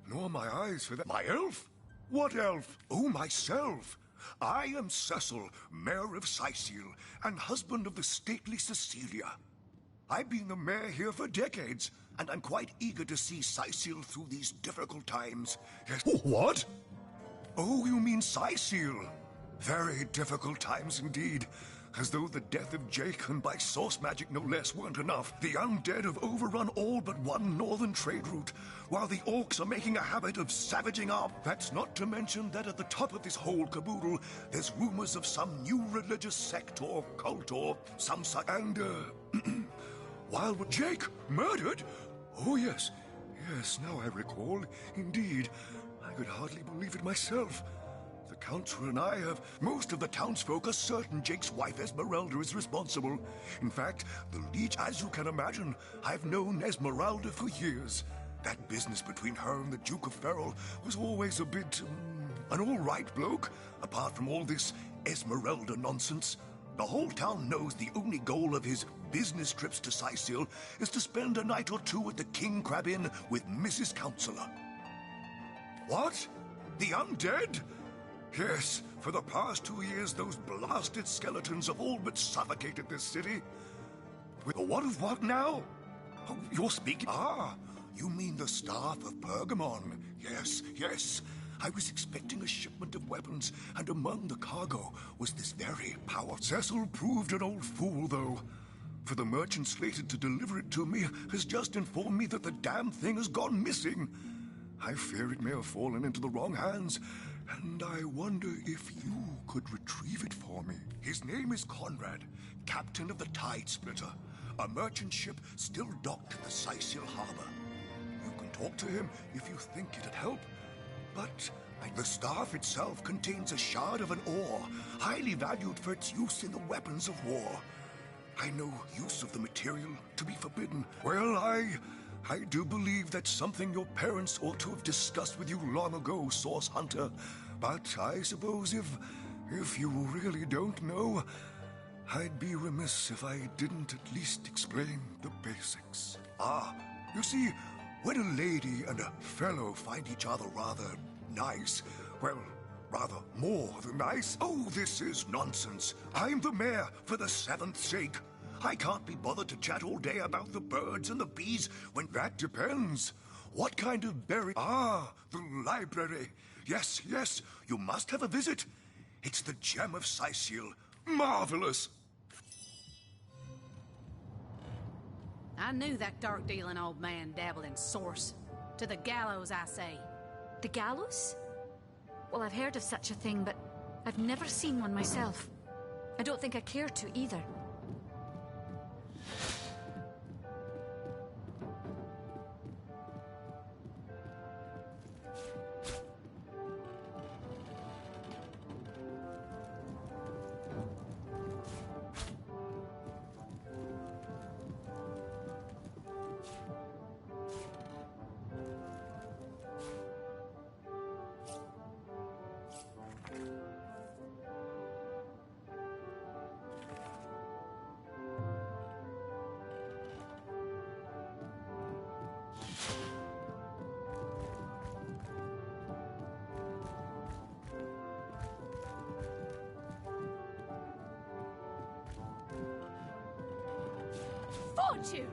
Speaker 5: Nor my eyes, for that. My elf? What elf? Oh, myself. I am Cecil, Mayor of Sicil, and husband of the stately Cecilia. I've been the mayor here for decades, and I'm quite eager to see Sicil through these difficult times. Yes. What? Oh, you mean Sicil. Very difficult times indeed. As though the death of Jake, and by source magic no less, weren't enough. The undead have overrun all but one northern trade route, while the orcs are making a habit of savaging our... That's not to mention that at the top of this whole caboodle, there's rumors of some new religious sect or cult or some such... And, while Jake murdered? Oh, yes. Yes, now I recall. Indeed. I could hardly believe it myself. The Council and I have... Most of the townsfolk are certain Jake's wife Esmeralda is responsible. In fact, the Leech, as you can imagine, I've known Esmeralda for years. That business between her and the Duke of Ferrol was always a bit... an all-right bloke, apart from all this Esmeralda nonsense. The whole town knows the only goal of his business trips to Sicil is to spend a night or two at the King Crab Inn with Mrs. Counselor. What? The undead? Yes, for the past 2 years, those blasted skeletons have all but suffocated this city. What now? Oh, you're speaking... Ah, you mean the staff of Pergamon. Yes, yes. I was expecting a shipment of weapons, and among the cargo was this very powerful... Cecil proved an old fool, though. For the merchant slated to deliver it to me has just informed me that the damn thing has gone missing. I fear it may have fallen into the wrong hands, and I wonder if you could retrieve it for me. His name is Conrad, captain of the Tide Splitter, a merchant ship still docked in the Sicil harbor. You can talk to him if you think it'd help, but the staff itself contains a shard of an ore, highly valued for its use in the weapons of war. I know use of the material to be forbidden. Well, I do believe that's something your parents ought to have discussed with you long ago, Source Hunter. But I suppose if you really don't know, I'd be remiss if I didn't at least explain the basics. Ah, you see, when a lady and a fellow find each other rather nice, well, rather more than nice. Oh, this is nonsense. I'm the mayor for the 7th sake. I can't be bothered to chat all day about the birds and the bees when that depends. What kind of berry? Ah, the library. Yes, yes, you must have a visit. It's the gem of Sicil. Marvelous.
Speaker 7: I knew that dark-dealing old man dabbled in source. To the gallows, I say.
Speaker 21: The gallows? Well, I've heard of such a thing, but I've never seen one myself. I don't think I care to either.
Speaker 3: Fortune!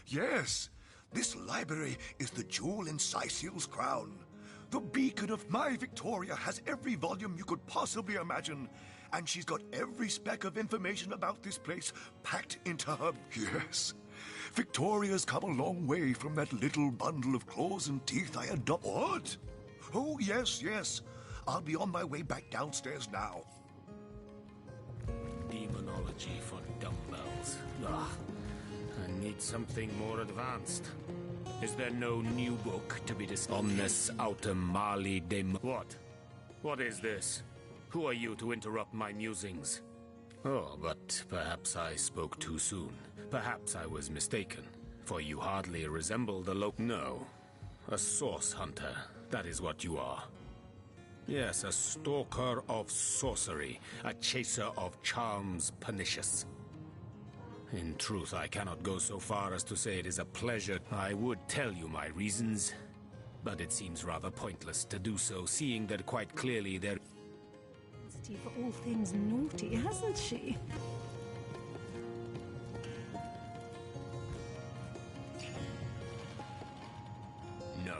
Speaker 5: Yes, this library is the jewel in Cecil's crown. The beacon of my Victoria has every volume you could possibly imagine, and she's got every speck of information about this place packed into her. Yes, Victoria's come a long way from that little bundle of claws and teeth I adopted. What? Oh, yes, yes. I'll be on my way back downstairs now.
Speaker 1: Demonology for dumbbells. Ugh. I need something more advanced. Is there no new book to be discovered? Omnes autem mali dem... What? What is this? Who are you to interrupt my musings? Oh, but perhaps I spoke too soon. Perhaps I was mistaken, for you hardly resemble the No. A source hunter, that is what you are. Yes, a stalker of sorcery, a chaser of charms pernicious. In truth, I cannot go so far as to say it is a pleasure. I would tell you my reasons, but it seems rather pointless to do so, seeing that quite clearly there...
Speaker 21: For all things naughty, hasn't she?
Speaker 1: No,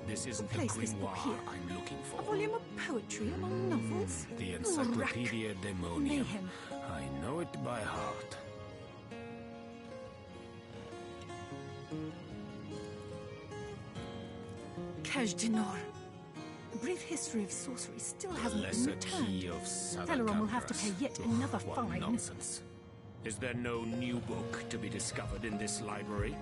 Speaker 1: this isn't the
Speaker 21: Place
Speaker 1: grimoire I'm looking for.
Speaker 21: A volume of poetry among novels?
Speaker 1: The Encyclopedia Demonium.
Speaker 21: Mayhem.
Speaker 1: I know it by heart.
Speaker 21: Kaj Dinor. A brief history of sorcery still hasn't been
Speaker 1: Lesser
Speaker 21: returned.
Speaker 1: key of
Speaker 21: Teleron will have to pay yet another
Speaker 1: what
Speaker 21: fine.
Speaker 1: Nonsense. Is there no new book to be discovered in this library?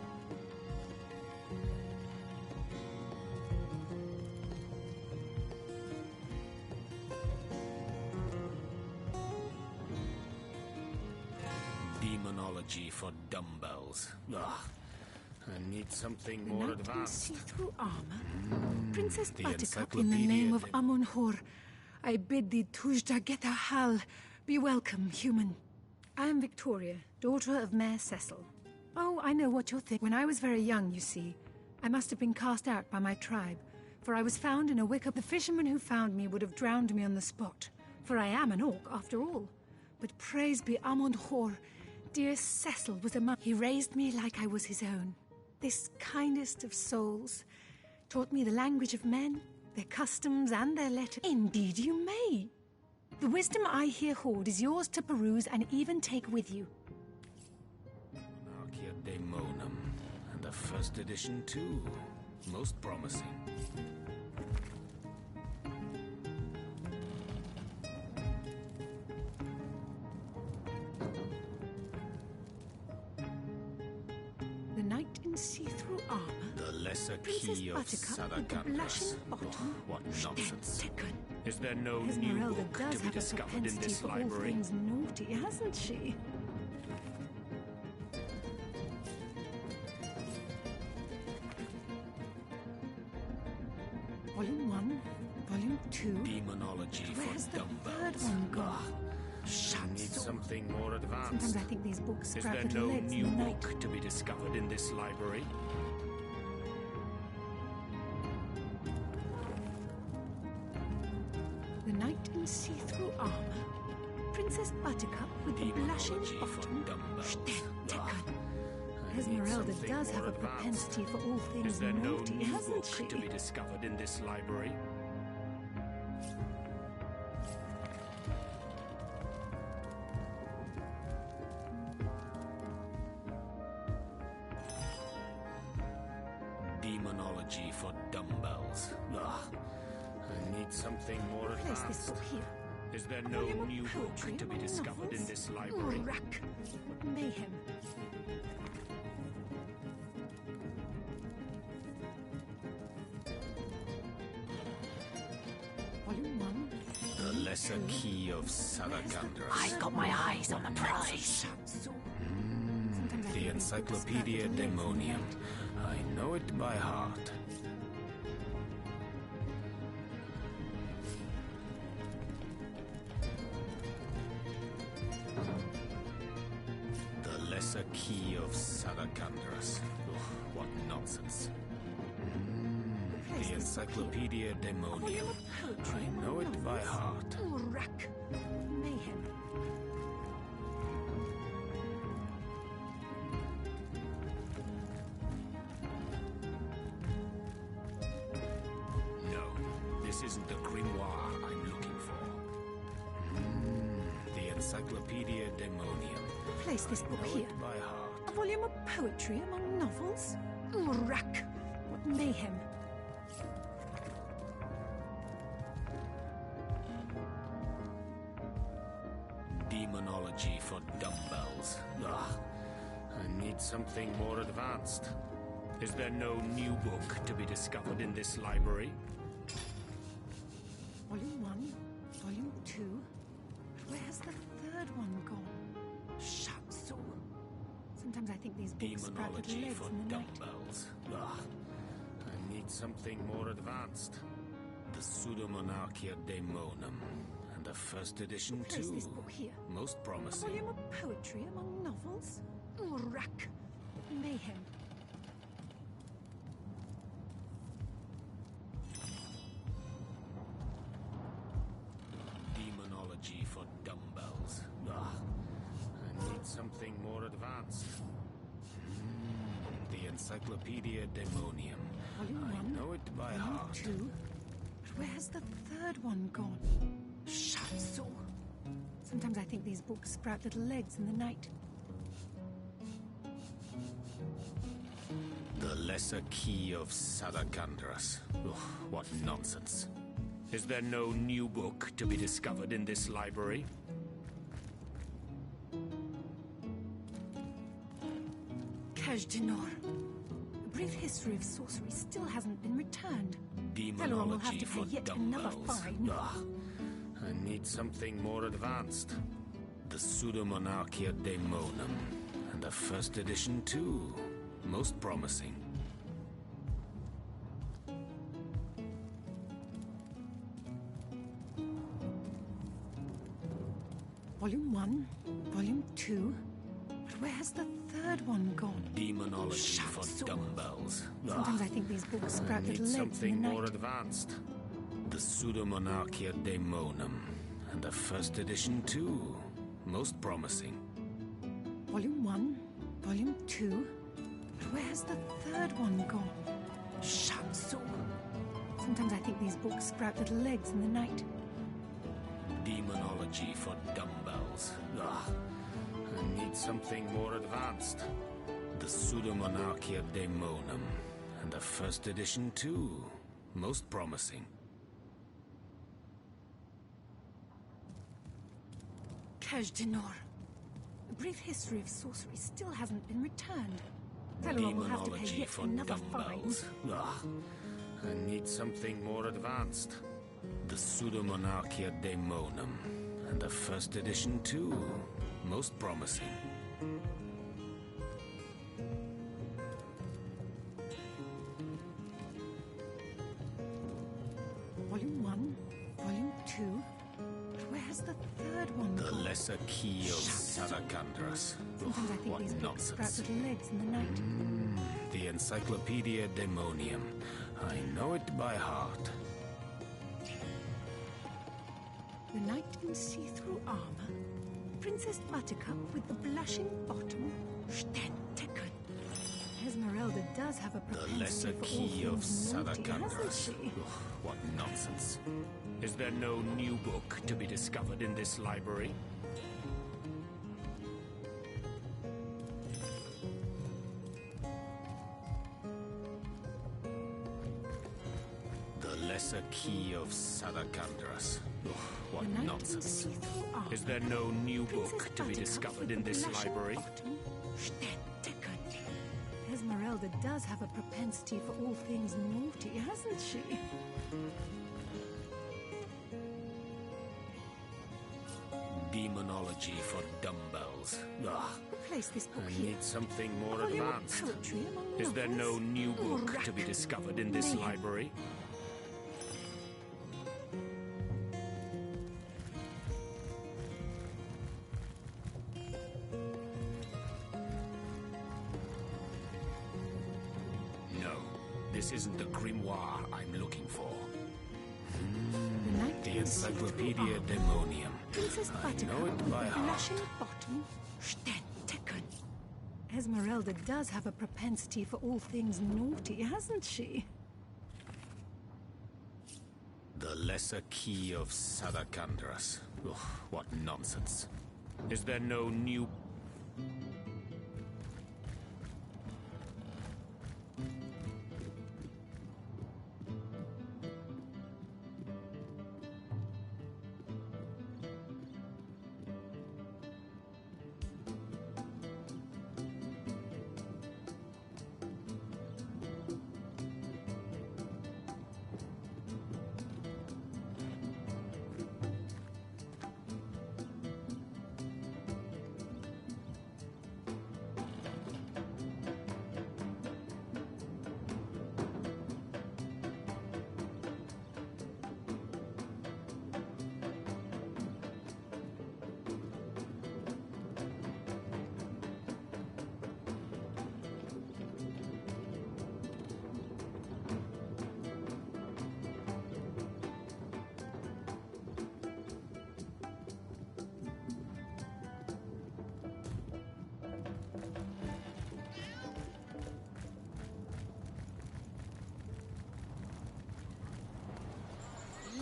Speaker 1: Demonology for dumbbells. Ugh. I need something more
Speaker 21: Knight in
Speaker 1: advanced.
Speaker 21: see-through armor? Princess
Speaker 1: the
Speaker 21: Buttercup, in the name of Amon-Hor, I bid thee Tujda Geta Hal, be welcome, human. I am Victoria, daughter of Mayor Cecil. Oh, I know what you're thinking. When I was very young, you see, I must have been cast out by my tribe, for I was found in a wicker. The fisherman who found me would have drowned me on the spot, for I am an orc, after all. But praise be Amon-Hor, dear Cecil was among... He raised me like I was his own. This kindest of souls taught me the language of men, their customs, and their letters. Indeed you may. The wisdom I here hoard is yours to peruse and even take with you.
Speaker 1: Arcia Daemonum. And a first edition, too. Most promising.
Speaker 21: The knight in see-through armor.
Speaker 1: The lesser
Speaker 21: Princess
Speaker 1: key of
Speaker 21: Buttercup with the blushing
Speaker 1: Sadakandras.
Speaker 21: bottom.
Speaker 1: What nonsense.
Speaker 21: Taken.
Speaker 1: Is there no new
Speaker 21: Esmeralda
Speaker 1: book
Speaker 21: does
Speaker 1: to be
Speaker 21: have a
Speaker 1: discovered in
Speaker 21: propensity
Speaker 1: this
Speaker 21: for all
Speaker 1: library?
Speaker 21: things naughty, hasn't she? Volume 1, Volume 2.
Speaker 1: Demonology
Speaker 21: Where's
Speaker 1: for
Speaker 21: the
Speaker 1: dumbbells.
Speaker 21: third one gone?
Speaker 1: I need something more advanced.
Speaker 21: Sometimes I think these books
Speaker 1: Is
Speaker 21: scrap
Speaker 1: there
Speaker 21: little
Speaker 1: no
Speaker 21: legs
Speaker 1: new
Speaker 21: in the night.
Speaker 1: book to be discovered in this library?
Speaker 21: The knight in see-through armor. Princess Buttercup with the blushing bottom. Esmeralda does have a propensity for all things
Speaker 1: Is there no
Speaker 21: naughty,
Speaker 1: new
Speaker 21: hasn't
Speaker 1: book
Speaker 21: she?
Speaker 1: to be discovered in this library? Demonology for dumbbells. Ugh. I need something more
Speaker 21: Place this
Speaker 1: advanced.
Speaker 21: book here.
Speaker 1: Is there no
Speaker 21: Volume of
Speaker 1: new
Speaker 21: poetry
Speaker 1: book to be
Speaker 21: among
Speaker 1: discovered in
Speaker 21: novels?
Speaker 1: this library?
Speaker 21: Rack. Mayhem. Volume 1.
Speaker 1: The lesser key of Salagandras.
Speaker 21: I've got my eyes on the prize.
Speaker 1: The Encyclopedia Demonium. I know it by heart. The lesser key of Salagandras. What nonsense. The Encyclopedia Demonium. I know it by heart.
Speaker 21: Rack. Mayhem.
Speaker 1: This isn't the grimoire I'm looking for. The Encyclopedia Demonium.
Speaker 21: Place this book
Speaker 1: know
Speaker 21: here.
Speaker 1: it by heart.
Speaker 21: A volume of poetry among novels? Rack! What mayhem!
Speaker 1: Demonology for dumbbells. Ugh. I need something more advanced. Is there no new book to be discovered in this library?
Speaker 21: Volume 1, Volume 2. Where's the third one gone? Shatsu. Sometimes I think these books sprout little
Speaker 1: Demonology
Speaker 21: legs
Speaker 1: for
Speaker 21: in the night.
Speaker 1: dumbbells. Ugh. I need something more advanced. The Pseudomonarchia Daemonum. And the first edition
Speaker 21: Place
Speaker 1: too.
Speaker 21: this book here.
Speaker 1: Most
Speaker 21: A
Speaker 1: promising.
Speaker 21: volume of poetry among novels? Rack! Mayhem.
Speaker 1: Demonology for dumbbells. Ugh. I need something more advanced. The Encyclopedia Daemonium.
Speaker 21: Volume 1,
Speaker 1: I know it by
Speaker 21: Volume
Speaker 1: heart.
Speaker 21: 2. But where's the third one gone? Shatsu. Sometimes I think these books sprout little legs in the night.
Speaker 1: The Lesser Key of Sadakandras. Ugh, what nonsense. Is there no new book to be discovered in this library?
Speaker 21: Kaj'Dinor. A brief history of sorcery still hasn't been returned. Fellow will have
Speaker 1: Demonology
Speaker 21: to pay
Speaker 1: for
Speaker 21: yet another
Speaker 1: dumbbells.
Speaker 21: fine.
Speaker 1: Ugh. I need something more advanced. The Pseudomonarchia Daemonum. And the first edition too. Most promising.
Speaker 21: Volume 1, Volume 2. But where's the third one gone?
Speaker 1: Demonology for
Speaker 21: Shatsu.
Speaker 1: dumbbells.
Speaker 21: Sometimes
Speaker 1: Ugh.
Speaker 21: I think these books
Speaker 1: I
Speaker 21: sprout
Speaker 1: need
Speaker 21: little legs in
Speaker 1: something
Speaker 21: the
Speaker 1: more
Speaker 21: night.
Speaker 1: advanced. The Pseudomonarchia Daemonum. And the first edition too. Most promising.
Speaker 21: Volume 1, Volume 2. But where's the third one gone? Shatsu. Sometimes I think these books sprout little legs in the night.
Speaker 1: Demonology for dumbbells. Ugh. I need something more advanced. The Pseudomonarchia Daemonum. And the first edition too. Most promising.
Speaker 21: Kaj'Dinor. A brief history of sorcery still hasn't been returned. Fellow will have to pay
Speaker 1: Demonology
Speaker 21: yet
Speaker 1: for
Speaker 21: another fine.
Speaker 1: dumbbells. Ugh. I need something more advanced. The Pseudomonarchia Daemonum. And the first edition too. Most promising.
Speaker 21: Volume 1, Volume 2. But where's the third one
Speaker 1: The
Speaker 21: gone?
Speaker 1: Lesser Key of Sadakandras.
Speaker 21: Sometimes I think
Speaker 1: What
Speaker 21: these books sprout
Speaker 1: nonsense.
Speaker 21: little legs in the night.
Speaker 1: The Encyclopedia Daemonium. I know it by heart.
Speaker 21: The knight in see-through armor. Princess Buttercup with the blushing bottom. Stenteken. Esmeralda does have a
Speaker 1: The
Speaker 21: propensity
Speaker 1: Lesser
Speaker 21: for all
Speaker 1: Key of
Speaker 21: things naughty, hasn't
Speaker 1: Sadakandras.
Speaker 21: she?
Speaker 1: What nonsense. Is there no new book to be discovered in this library? The Lesser Key of Sadakandras. What
Speaker 21: The knight in
Speaker 1: nonsense.
Speaker 21: see-through armor.
Speaker 1: Is there no new
Speaker 21: Princess
Speaker 1: book to be
Speaker 21: Buttercup
Speaker 1: discovered
Speaker 21: with
Speaker 1: in
Speaker 21: the
Speaker 1: this
Speaker 21: blushing
Speaker 1: library?
Speaker 21: bottom. Stenteken. Esmeralda does have a propensity for all things naughty, hasn't she?
Speaker 1: Demonology for dumbbells. Ugh.
Speaker 21: Place this book
Speaker 1: I
Speaker 21: here.
Speaker 1: need something more
Speaker 21: A volume of
Speaker 1: advanced.
Speaker 21: poetry among
Speaker 1: Is there no
Speaker 21: novels?
Speaker 1: new book
Speaker 21: Rack.
Speaker 1: to be discovered in this
Speaker 21: Mayhem.
Speaker 1: library? No, this isn't the grimoire I'm looking for.
Speaker 21: The knight
Speaker 1: The
Speaker 21: in see-through
Speaker 1: Encyclopedia
Speaker 21: armor.
Speaker 1: Daemonium.
Speaker 21: Princess
Speaker 1: I
Speaker 21: Buttercup
Speaker 1: know it
Speaker 21: with
Speaker 1: by
Speaker 21: the
Speaker 1: heart.
Speaker 21: blushing bottom. Stenteken. Esmeralda does have a propensity for all things naughty, hasn't she?
Speaker 1: The lesser key of Sadakandras. Ugh, what nonsense. Is there no new...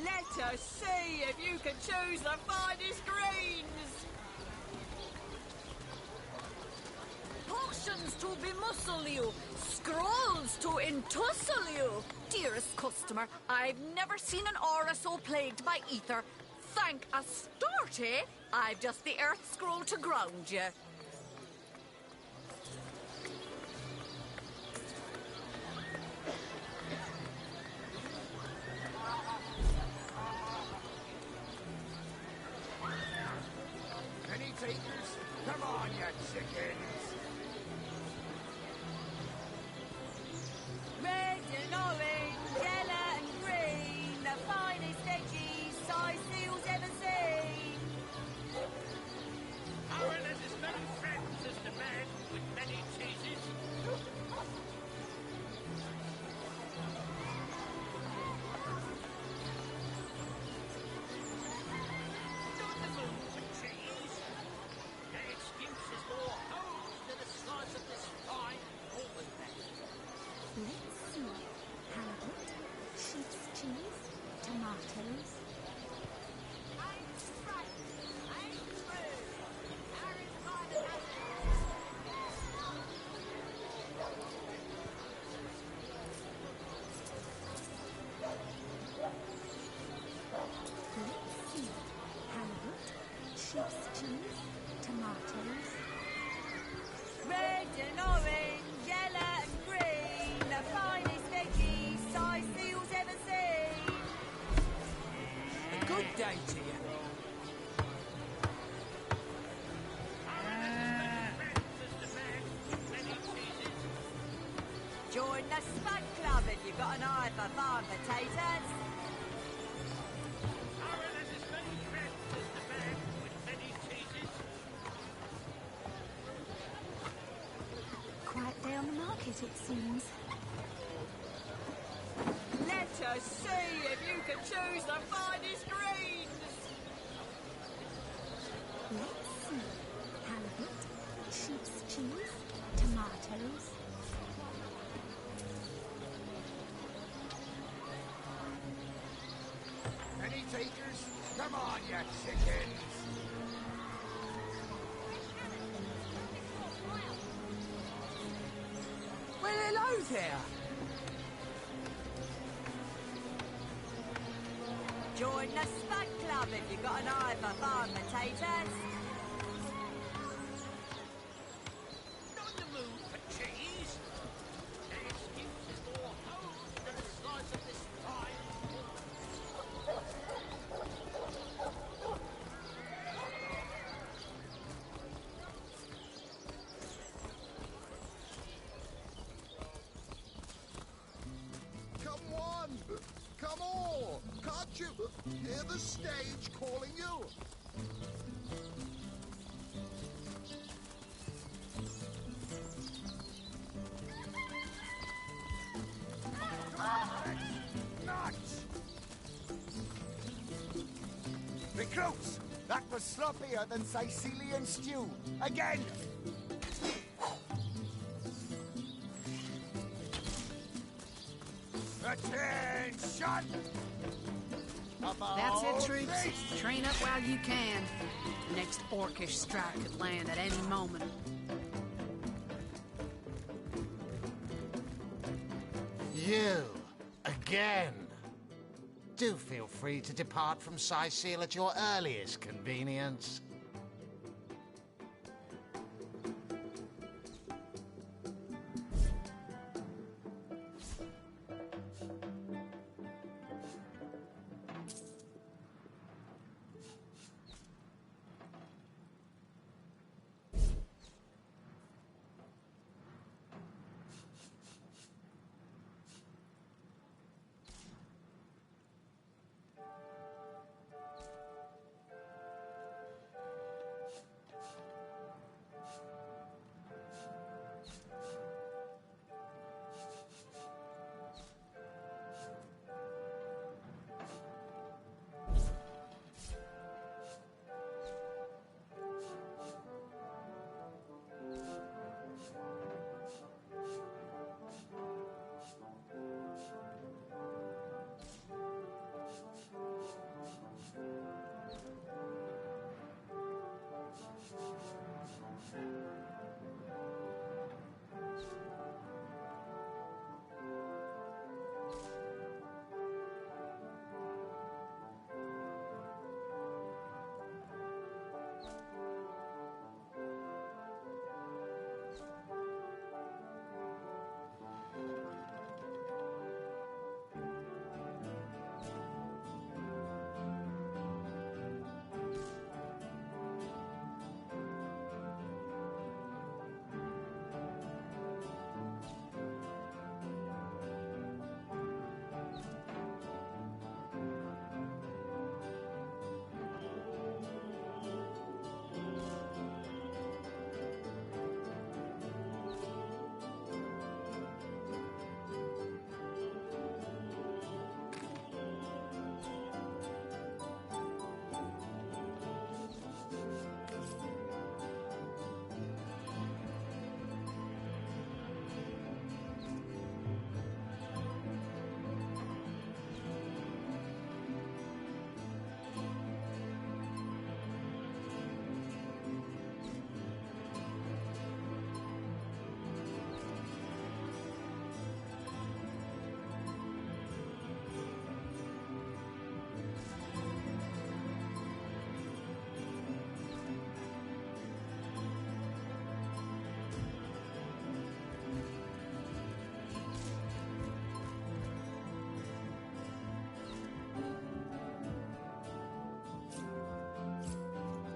Speaker 19: Let us see if you can choose the finest greens.
Speaker 9: Potions to bemuscle you, scrolls to entussle you. Dearest customer, I've never seen an aura so plagued by ether. Thank Astarte, I've just the earth scroll to ground you.
Speaker 10: Any takers? Come on, you chickens!
Speaker 16: Red and orange, yellow and green, the finest veggies size seals ever seen.
Speaker 8: Aaron and his many friends is the man with many cheeses. Not the moon for cheese. Their excuse is more holes than a slice of this fine almond bag.
Speaker 21: Let's see. Halibut, sheep's cheese, tomatoes. Let's see. Halibut, sheep's cheese, tomatoes.
Speaker 16: Red and orange, yellow and green, the finest veggies size seals ever seen.
Speaker 11: A good day to you.
Speaker 16: Join the Spud Club if you've got an eye for farm potatoes.
Speaker 8: Aaron and his many friends is the man with many cheeses.
Speaker 21: Quiet day on the market, it seems.
Speaker 19: Let us see if you can choose the finest greens.
Speaker 21: Let's see. Halibut, sheep's cheese, tomatoes.
Speaker 10: Any takers? Come on, you chickens!
Speaker 11: Well, hello there.
Speaker 16: Join the Spud Club if you've got an eye for farm potatoes.
Speaker 8: Not in the mood for cheese. Their excuse is more holes than a slice of this fine.
Speaker 17: Come on! Come on! Can't you hear the stage calling you?
Speaker 10: Nuts! Recruits! That was sloppier than Sicilian stew. Again! Attention!
Speaker 7: That's it, troops. Train up while you can. The next orcish strike could land at any moment.
Speaker 4: You, again. Do feel free to depart from Sicil at your earliest convenience.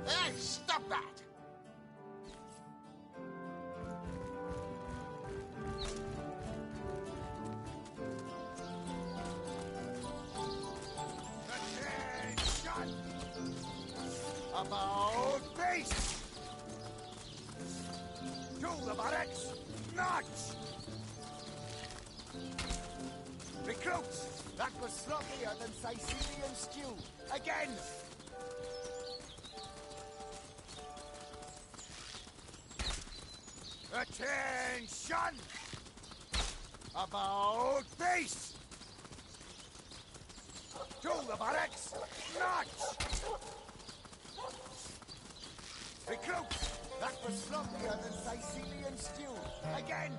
Speaker 4: Hey, stop that!
Speaker 17: Attention! About face! To the barracks! March! Recruits! That was sloppier than Sicilian stew. Again! Attention! About face! To the barracks! March! Recruits! That was sloppier than Sicilian stew. Again!